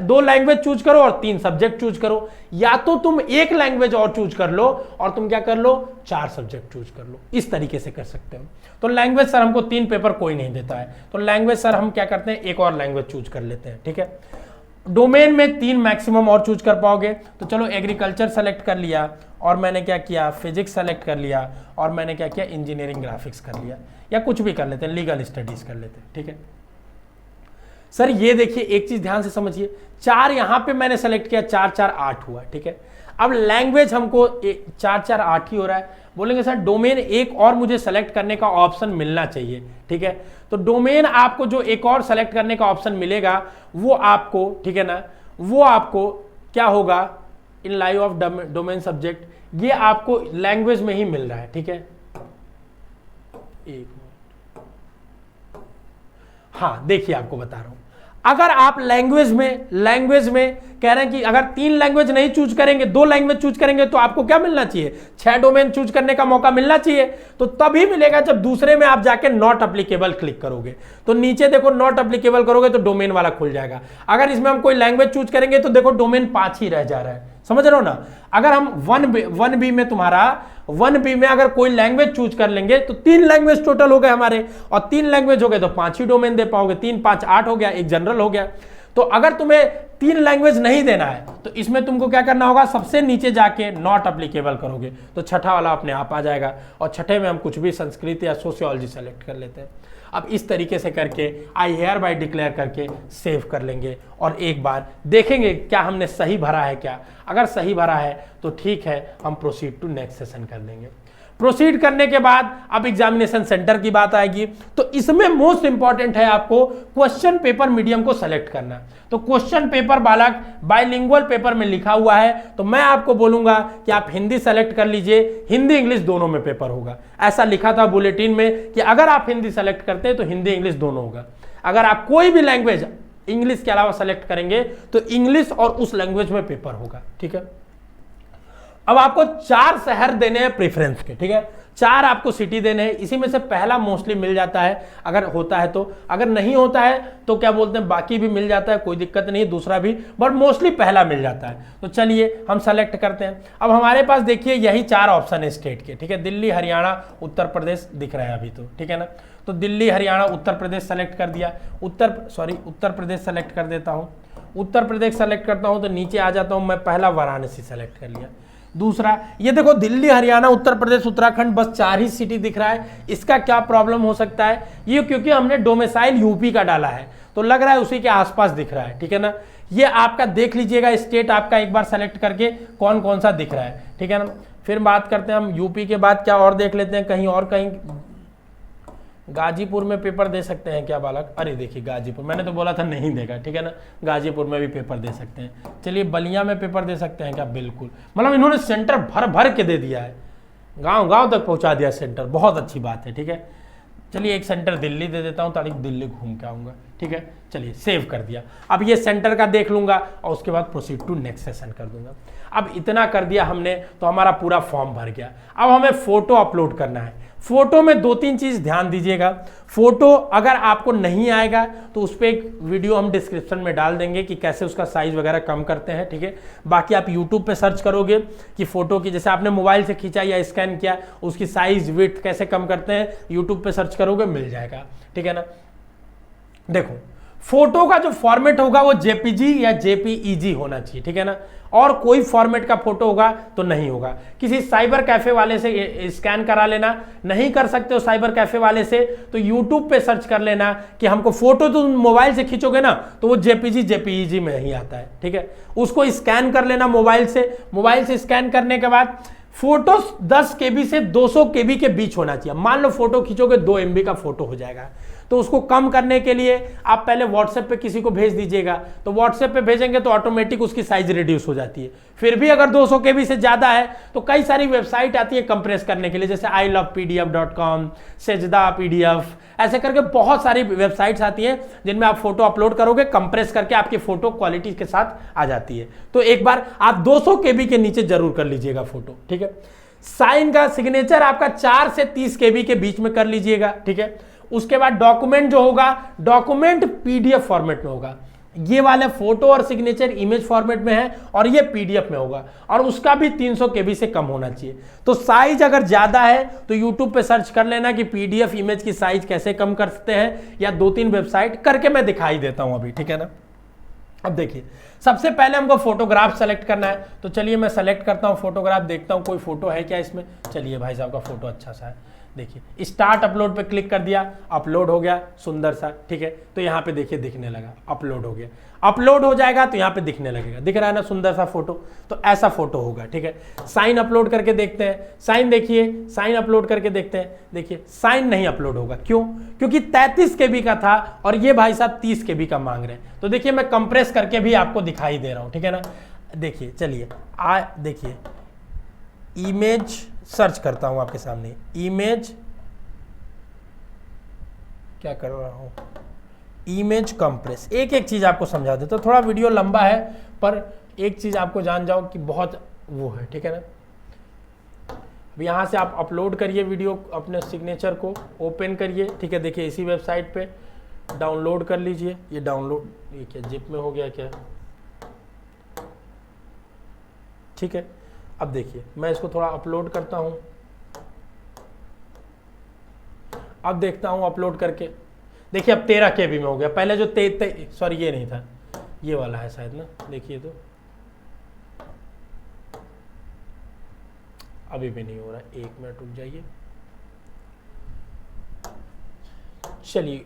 2 लैंग्वेज चूज करो और 3 सब्जेक्ट चूज करो, या तो तुम 1 लैंग्वेज और चूज कर लो और तुम क्या कर लो, 4 सब्जेक्ट चूज कर लो। इस तरीके से कर सकते हो। तो लैंग्वेज सर हमको 3 पेपर कोई नहीं देता है, तो लैंग्वेज सर हम क्या करते हैं, 1 और लैंग्वेज चूज कर लेते हैं, ठीक है। डोमेन में 3 मैक्सिमम और चूज कर पाओगे। तो चलो एग्रीकल्चर सेलेक्ट कर लिया और मैंने क्या किया, फिजिक्स सेलेक्ट कर लिया और मैंने क्या किया, इंजीनियरिंग ग्राफिक्स कर लिया, या कुछ भी कर लेते हैं, लीगल स्टडीज कर लेते हैं, ठीक है। सर ये देखिए एक चीज ध्यान से समझिए, 4 यहां पे मैंने सेलेक्ट किया, 4 4 8 हुआ, ठीक है। अब लैंग्वेज हमको 4 4 8 ही हो रहा है, बोलेंगे सर डोमेन 1 और मुझे सेलेक्ट करने का ऑप्शन मिलना चाहिए, ठीक है। तो डोमेन आपको जो 1 और सेलेक्ट करने का ऑप्शन मिलेगा वो आपको, ठीक है ना, वो आपको क्या होगा, इन लाइव ऑफ डोमेन सब्जेक्ट, ये आपको लैंग्वेज में ही मिल रहा है, ठीक है। एक मिनट, हाँ देखिए आपको बता रहा हूं, अगर आप लैंग्वेज में कह रहे हैं कि अगर 3 लैंग्वेज नहीं चूज करेंगे, 2 लैंग्वेज चूज करेंगे तो आपको क्या मिलना चाहिए, 6 डोमेन चूज करने का मौका मिलना चाहिए। तो तभी मिलेगा जब दूसरे में आप जाके नॉट एप्लीकेबल क्लिक करोगे। तो नीचे देखो नॉट एप्लीकेबल करोगे तो डोमेन वाला खुल जाएगा। अगर इसमें हम कोई लैंग्वेज चूज करेंगे तो देखो डोमेन 5 ही रह जा रहा है, समझ रहे हो ना। अगर हम 1B में तुम्हारा 1B में अगर कोई लैंग्वेज चूज कर लेंगे तो 3 लैंग्वेज टोटल हो गए हमारे, और 3 लैंग्वेज हो गए तो 5 ही डोमेन दे पाओगे, 3 5 8 हो गया, 1 जनरल हो गया। तो अगर तुम्हें 3 लैंग्वेज नहीं देना है तो इसमें तुमको क्या करना होगा, सबसे नीचे जाके नॉट एप्लीकेबल करोगे तो छठा वाला अपने आप आ जाएगा, और छठे में हम कुछ भी संस्कृत या सोशियोलॉजी सेलेक्ट कर लेते हैं। अब इस तरीके से करके आई हेयर बाय डिक्लेयर करके सेव कर लेंगे और एक बार देखेंगे क्या हमने सही भरा है क्या। अगर सही भरा है तो ठीक है, हम प्रोसीड टू नेक्स्ट सेशन कर लेंगे। प्रोसीड करने के बाद अब एग्जामिनेशन सेंटर की बात आएगी। तो इसमें मोस्ट इंपॉर्टेंट है आपको क्वेश्चन पेपर मीडियम को सेलेक्ट करना। तो क्वेश्चन पेपर बालक बाइलिंगुअल पेपर में लिखा हुआ है, तो मैं आपको बोलूंगा कि आप हिंदी सेलेक्ट कर लीजिए, हिंदी इंग्लिश दोनों में पेपर होगा। ऐसा लिखा था बुलेटिन में कि अगर आप हिंदी सेलेक्ट करते हैं तो हिंदी इंग्लिश दोनों होगा। अगर आप कोई भी लैंग्वेज इंग्लिश के अलावा सेलेक्ट करेंगे तो इंग्लिश और उस लैंग्वेज में पेपर होगा, ठीक है। अब आपको 4 शहर देने हैं प्रेफरेंस के, ठीक है, 4 आपको सिटी देने हैं। इसी में से पहला मोस्टली मिल जाता है अगर होता है तो, अगर नहीं होता है तो क्या बोलते हैं बाकी भी मिल जाता है, कोई दिक्कत नहीं, दूसरा भी, बट मोस्टली पहला मिल जाता है। तो चलिए हम सेलेक्ट करते हैं। अब हमारे पास देखिए यही 4 ऑप्शन है स्टेट के, ठीक है, दिल्ली हरियाणा उत्तर प्रदेश दिख रहा है अभी तो, ठीक है ना। तो दिल्ली हरियाणा उत्तर प्रदेश सेलेक्ट कर दिया, उत्तर प्रदेश सेलेक्ट कर देता हूँ। उत्तर प्रदेश सेलेक्ट करता हूँ तो नीचे आ जाता हूँ मैं, पहला वाराणसी सेलेक्ट कर लिया। दूसरा ये देखो दिल्ली हरियाणा उत्तर प्रदेश उत्तराखंड बस 4 ही सिटी दिख रहा है। इसका क्या प्रॉब्लम हो सकता है, ये क्योंकि हमने डोमिसाइल यूपी का डाला है तो लग रहा है उसी के आसपास दिख रहा है, ठीक है ना। ये आपका देख लीजिएगा स्टेट आपका एक बार सेलेक्ट करके कौन कौन सा दिख रहा है, ठीक है ना। फिर बात करते हैं हम यूपी के बाद क्या और देख लेते हैं, कहीं और कहीं गाजीपुर में पेपर दे सकते हैं क्या बालक। अरे देखिए गाजीपुर, मैंने तो बोला था नहीं देगा, ठीक है ना, गाजीपुर में भी पेपर दे सकते हैं। चलिए बलिया में पेपर दे सकते हैं क्या, बिल्कुल, मतलब इन्होंने सेंटर भर भर के दे दिया है, गांव गांव तक पहुंचा दिया सेंटर, बहुत अच्छी बात है, ठीक है। चलिए एक सेंटर दिल्ली दे देता हूँ, तारीख दिल्ली घूम के आऊँगा, ठीक है। चलिए सेव कर दिया। अब ये सेंटर का देख लूँगा और उसके बाद प्रोसीड टू नेक्स्ट सेशन कर दूंगा। अब इतना कर दिया हमने तो हमारा पूरा फॉर्म भर गया। अब हमें फोटो अपलोड करना है। फोटो में 2-3 चीज ध्यान दीजिएगा। फोटो अगर आपको नहीं आएगा तो उस पर एक वीडियो हम डिस्क्रिप्शन में डाल देंगे कि कैसे उसका साइज वगैरह कम करते हैं, ठीक है। बाकी आप यूट्यूब पे सर्च करोगे कि फोटो की, जैसे आपने मोबाइल से खींचा या स्कैन किया, उसकी साइज विड्थ कैसे कम करते हैं, यूट्यूब पे सर्च करोगे मिल जाएगा, ठीक है ना। देखो फोटो का जो फॉर्मेट होगा वो जेपीजी या जेपीईजी होना चाहिए, ठीक है ना। और कोई फॉर्मेट का फोटो होगा तो नहीं होगा। किसी साइबर कैफे वाले से स्कैन करा लेना, नहीं कर सकते हो साइबर कैफे वाले से तो यूट्यूब पे सर्च कर लेना कि हमको फोटो तो मोबाइल से खींचोगे ना तो वो जेपीजी जेपीईजी में ही आता है, ठीक है। उसको स्कैन कर लेना मोबाइल से स्कैन करने के बाद फोटो 10 KB से 200 KB के बीच होना चाहिए। मान लो फोटो खींचोगे 2 MB का फोटो हो जाएगा, तो उसको कम करने के लिए आप पहले व्हाट्सएप पे किसी को भेज दीजिएगा, तो व्हाट्सएप पे भेजेंगे तो ऑटोमेटिक उसकी साइज रिड्यूस हो जाती है। फिर भी अगर 200 KB से ज्यादा है तो कई सारी वेबसाइट आती है कंप्रेस करने के लिए, जैसे ilovepdf.com, सेजदा PDF, ऐसे करके बहुत सारी वेबसाइट्स आती हैं जिनमें आप फोटो अपलोड करोगे, कंप्रेस करके आपकी फोटो क्वालिटी के साथ आ जाती है। तो एक बार आप 200 KB के नीचे जरूर कर लीजिएगा फोटो, ठीक है। साइन का सिग्नेचर आपका 4 से 30 KB के बीच में कर लीजिएगा, ठीक है। उसके बाद डॉक्यूमेंट जो होगा, डॉक्यूमेंट PDF फॉर्मेट में होगा। ये वाले फोटो और सिग्नेचर इमेज फॉर्मेट में है और ये PDF में होगा, और उसका भी 300 KB से कम होना चाहिए। तो साइज अगर ज्यादा है तो YouTube पे सर्च कर लेना कि PDF इमेज की साइज कैसे कम कर सकते हैं, या 2-3 वेबसाइट करके मैं दिखाई देता हूं अभी, ठीक है ना। अब देखिए सबसे पहले हमको फोटोग्राफ सेलेक्ट करना है, तो चलिए मैं सेलेक्ट करता हूं फोटोग्राफ, देखता हूं कोई फोटो है क्या इसमें। चलिए भाई साहब का फोटो अच्छा सा है, देखिए स्टार्ट अपलोड पे क्लिक कर दिया, अपलोड हो गया सुंदर सा, ठीक है। तो यहाँ पे देखिए दिखने लगा, अपलोड हो गया। अपलोड हो जाएगा तो यहाँ पे दिखने लगेगा, दिख रहा है ना सुंदर सा फोटो, तो ऐसा फोटो होगा, ठीक है। साइन अपलोड करके देखते हैं, साइन देखिए, साइन अपलोड करके देखते हैं, देखिए साइन नहीं अपलोड होगा, क्यों? क्योंकि 33 KB का था और ये भाई साहब 30 KB का मांग रहे हैं। तो देखिए मैं कंप्रेस करके भी आपको दिखाई दे रहा हूँ, ठीक है ना। देखिए चलिए देखिए इमेज सर्च करता हूं आपके सामने, इमेज क्या कर रहा हूं, इमेज कंप्रेस। एक एक चीज आपको समझा देता हूं, थोड़ा वीडियो लंबा है पर एक चीज आपको जान जाओ कि बहुत वो है, ठीक है ना। यहां से आप अपलोड करिए वीडियो, अपने सिग्नेचर को ओपन करिए, ठीक है। देखिए इसी वेबसाइट पे डाउनलोड कर लीजिए। ये डाउनलोड, ये क्या जिप में हो गया क्या, ठीक है। अब देखिए मैं इसको थोड़ा अपलोड करता हूं, अब देखता हूं अपलोड करके, देखिए अब 13 KB में हो गया। पहले जो सॉरी ये नहीं था, ये वाला है शायद ना, देखिए तो अभी भी नहीं हो रहा, 1 मिनट रुक जाइए। चलिए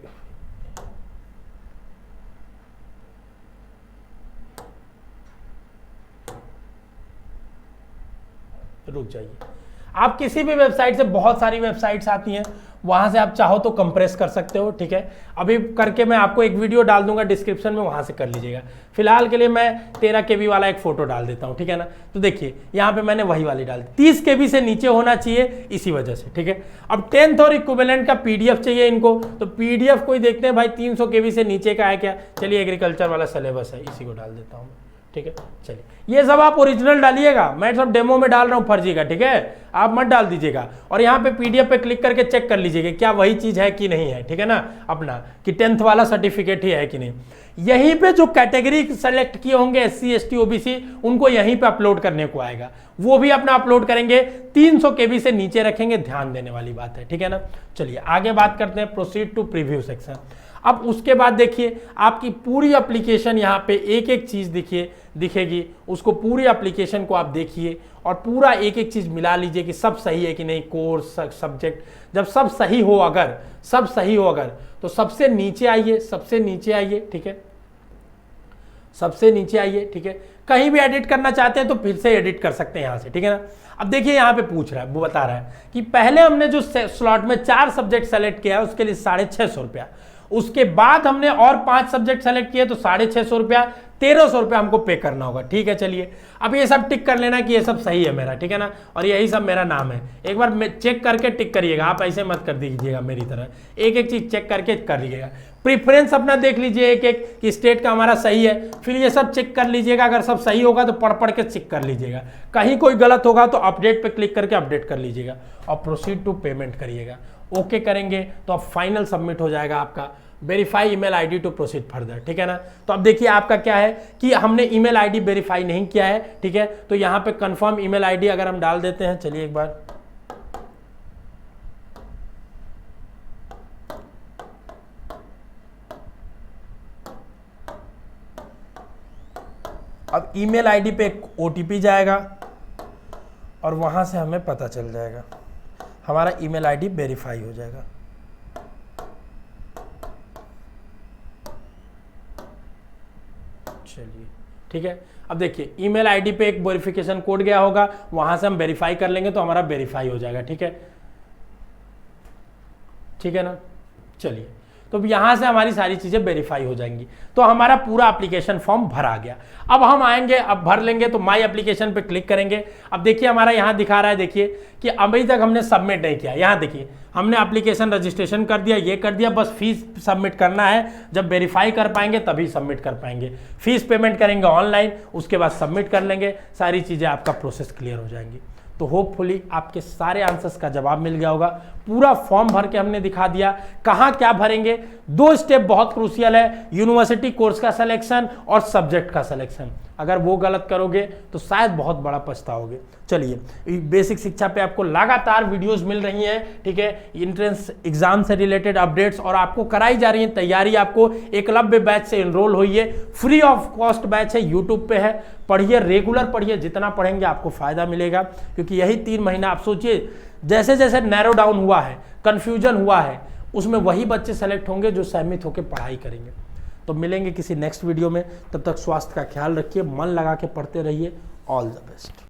रुक जाइए। आप किसी भी वेबसाइट से, बहुत सारी वेबसाइट्स आती हैं, वहां से आप चाहो तो कंप्रेस कर सकते हो, ठीक है। अभी करके मैं आपको एक वीडियो डाल दूंगा डिस्क्रिप्शन में, वहां से कर लीजिएगा। फिलहाल के लिए मैं 13 KB वाला एक फोटो डाल देता हूं, ठीक है ना। तो देखिए यहाँ पे मैंने वही वाली डाल दी, 30 KB से नीचे होना चाहिए इसी वजह से, ठीक है। अब 10th और इक्विवेलेंट का PDF चाहिए इनको, तो PDF को ही देखते हैं भाई 300 KB से नीचे का है क्या। चलिए एग्रीकल्चर वाला सिलेबस है, इसी को डाल देता हूँ, ठीक है। चलिए ये सब आप ओरिजिनल डालिएगा, मैं सब डेमो में डाल रहा हूं फर्जी का, ठीक है। आप मत डाल दीजिएगा। और यहाँ पे PDF पे क्लिक करके चेक कर लीजिएगा क्या वही चीज है कि नहीं है, ठीक है ना, अपना कि 10th वाला सर्टिफिकेट ही है कि नहीं। यहीं पे जो कैटेगरी सेलेक्ट किए होंगे SC ST OBC, उनको यहीं पे अपलोड करने को आएगा, वो भी अपना अपलोड करेंगे। 300 KB से नीचे रखेंगे, ध्यान देने वाली बात है, ठीक है ना। चलिए आगे बात करते हैं, प्रोसीड टू प्रीव्यू सेक्शन। अब उसके बाद देखिए आपकी पूरी एप्लीकेशन यहाँ पे एक एक चीज दिखेगी, उसको पूरी एप्लीकेशन को आप देखिए और पूरा एक एक चीज मिला लीजिए कि सब सही है कि नहीं, कोर्स सब्जेक्ट। जब सब सही हो अगर तो सबसे नीचे आइए, ठीक है, सबसे नीचे आइए, ठीक है। कहीं भी एडिट करना चाहते हैं तो फिर से एडिट कर सकते हैं यहाँ से, ठीक है ना। अब देखिए यहाँ पे पूछ रहा है, वो बता रहा है कि पहले हमने जो स्लॉट में 4 सब्जेक्ट सेलेक्ट किया है उसके लिए 650 रुपया, उसके बाद हमने और 5 सब्जेक्ट सेलेक्ट किए तो 650 रुपया, 1300 रुपये हमको पे करना होगा। ठीक है, चलिए अब ये सब टिक कर लेना कि ये सब सही है मेरा, ठीक है ना, और यही सब मेरा नाम है। एक बार चेक करके टिक करिएगा, आप ऐसे मत कर दीजिएगा मेरी तरह, एक एक चीज चेक करके कर लीजिएगा। प्रीफरेंस अपना देख लीजिए एक एक कि स्टेट का हमारा सही है, फिर ये सब चेक कर लीजिएगा। अगर सब सही होगा तो पढ़ पढ़ के चेक कर लीजिएगा, कहीं कोई गलत होगा तो अपडेट पे क्लिक करके अपडेट कर लीजिएगा और प्रोसीड टू पेमेंट करिएगा। ओके करेंगे तो अब फाइनल सबमिट हो जाएगा आपका verify email ID to proceed further, ठीक है ना। तो अब देखिए आपका क्या है कि हमने ईमेल आईडी वेरीफाई नहीं किया है, ठीक है, तो यहाँ पे कंफर्म ईमेल आईडी अगर हम डाल देते हैं, चलिए एक बार अब ईमेल आईडी पे एक ओटीपी जाएगा और वहां से हमें पता चल जाएगा, हमारा ईमेल आईडी वेरीफाई हो जाएगा। चलिए ठीक है, अब देखिए ईमेल आईडी पे एक वेरिफिकेशन कोड गया होगा, वहां से हम वेरीफाई कर लेंगे तो हमारा वेरीफाई हो जाएगा। ठीक है, ठीक है ना। चलिए तो यहां से हमारी सारी चीजें वेरीफाई हो जाएंगी, तो हमारा पूरा एप्लीकेशन फॉर्म भर आ गया। अब हम आएंगे, अब भर लेंगे तो माई एप्लीकेशन पे क्लिक करेंगे। अब देखिए हमारा यहां दिखा रहा है, देखिए कि अभी तक हमने सबमिट नहीं किया। यहां देखिए हमने एप्लीकेशन रजिस्ट्रेशन कर दिया, ये कर दिया, बस फीस सबमिट करना है। जब वेरीफाई कर पाएंगे तभी सबमिट कर पाएंगे। फीस पेमेंट करेंगे ऑनलाइन, उसके बाद सबमिट कर लेंगे, सारी चीजें आपका प्रोसेस क्लियर हो जाएंगी। तो होपफुली आपके सारे आंसर्स का जवाब मिल गया होगा। पूरा फॉर्म भर के हमने दिखा दिया, कहाँ क्या भरेंगे। 2 स्टेप बहुत क्रूशियल है, यूनिवर्सिटी कोर्स का सिलेक्शन और सब्जेक्ट का सिलेक्शन। अगर वो गलत करोगे तो शायद बहुत बड़ा पछताओगे। चलिए बेसिक शिक्षा पे आपको लगातार वीडियोस मिल रही हैं, ठीक है, एंट्रेंस एग्जाम से रिलेटेड अपडेट्स और आपको कराई जा रही है तैयारी। आपको एकलव्य बैच से एनरोल होइए, फ्री ऑफ कॉस्ट बैच है, यूट्यूब पे है। पढ़िए, रेगुलर पढ़िए, जितना पढ़ेंगे आपको फायदा मिलेगा, क्योंकि यही 3 महीना आप सोचिए जैसे जैसे नैरो डाउन हुआ है, कंफ्यूजन हुआ है, उसमें वही बच्चे सेलेक्ट होंगे जो सहमित होकर पढ़ाई करेंगे। तो मिलेंगे किसी नेक्स्ट वीडियो में, तब तक स्वास्थ्य का ख्याल रखिए, मन लगा के पढ़ते रहिए। All the best.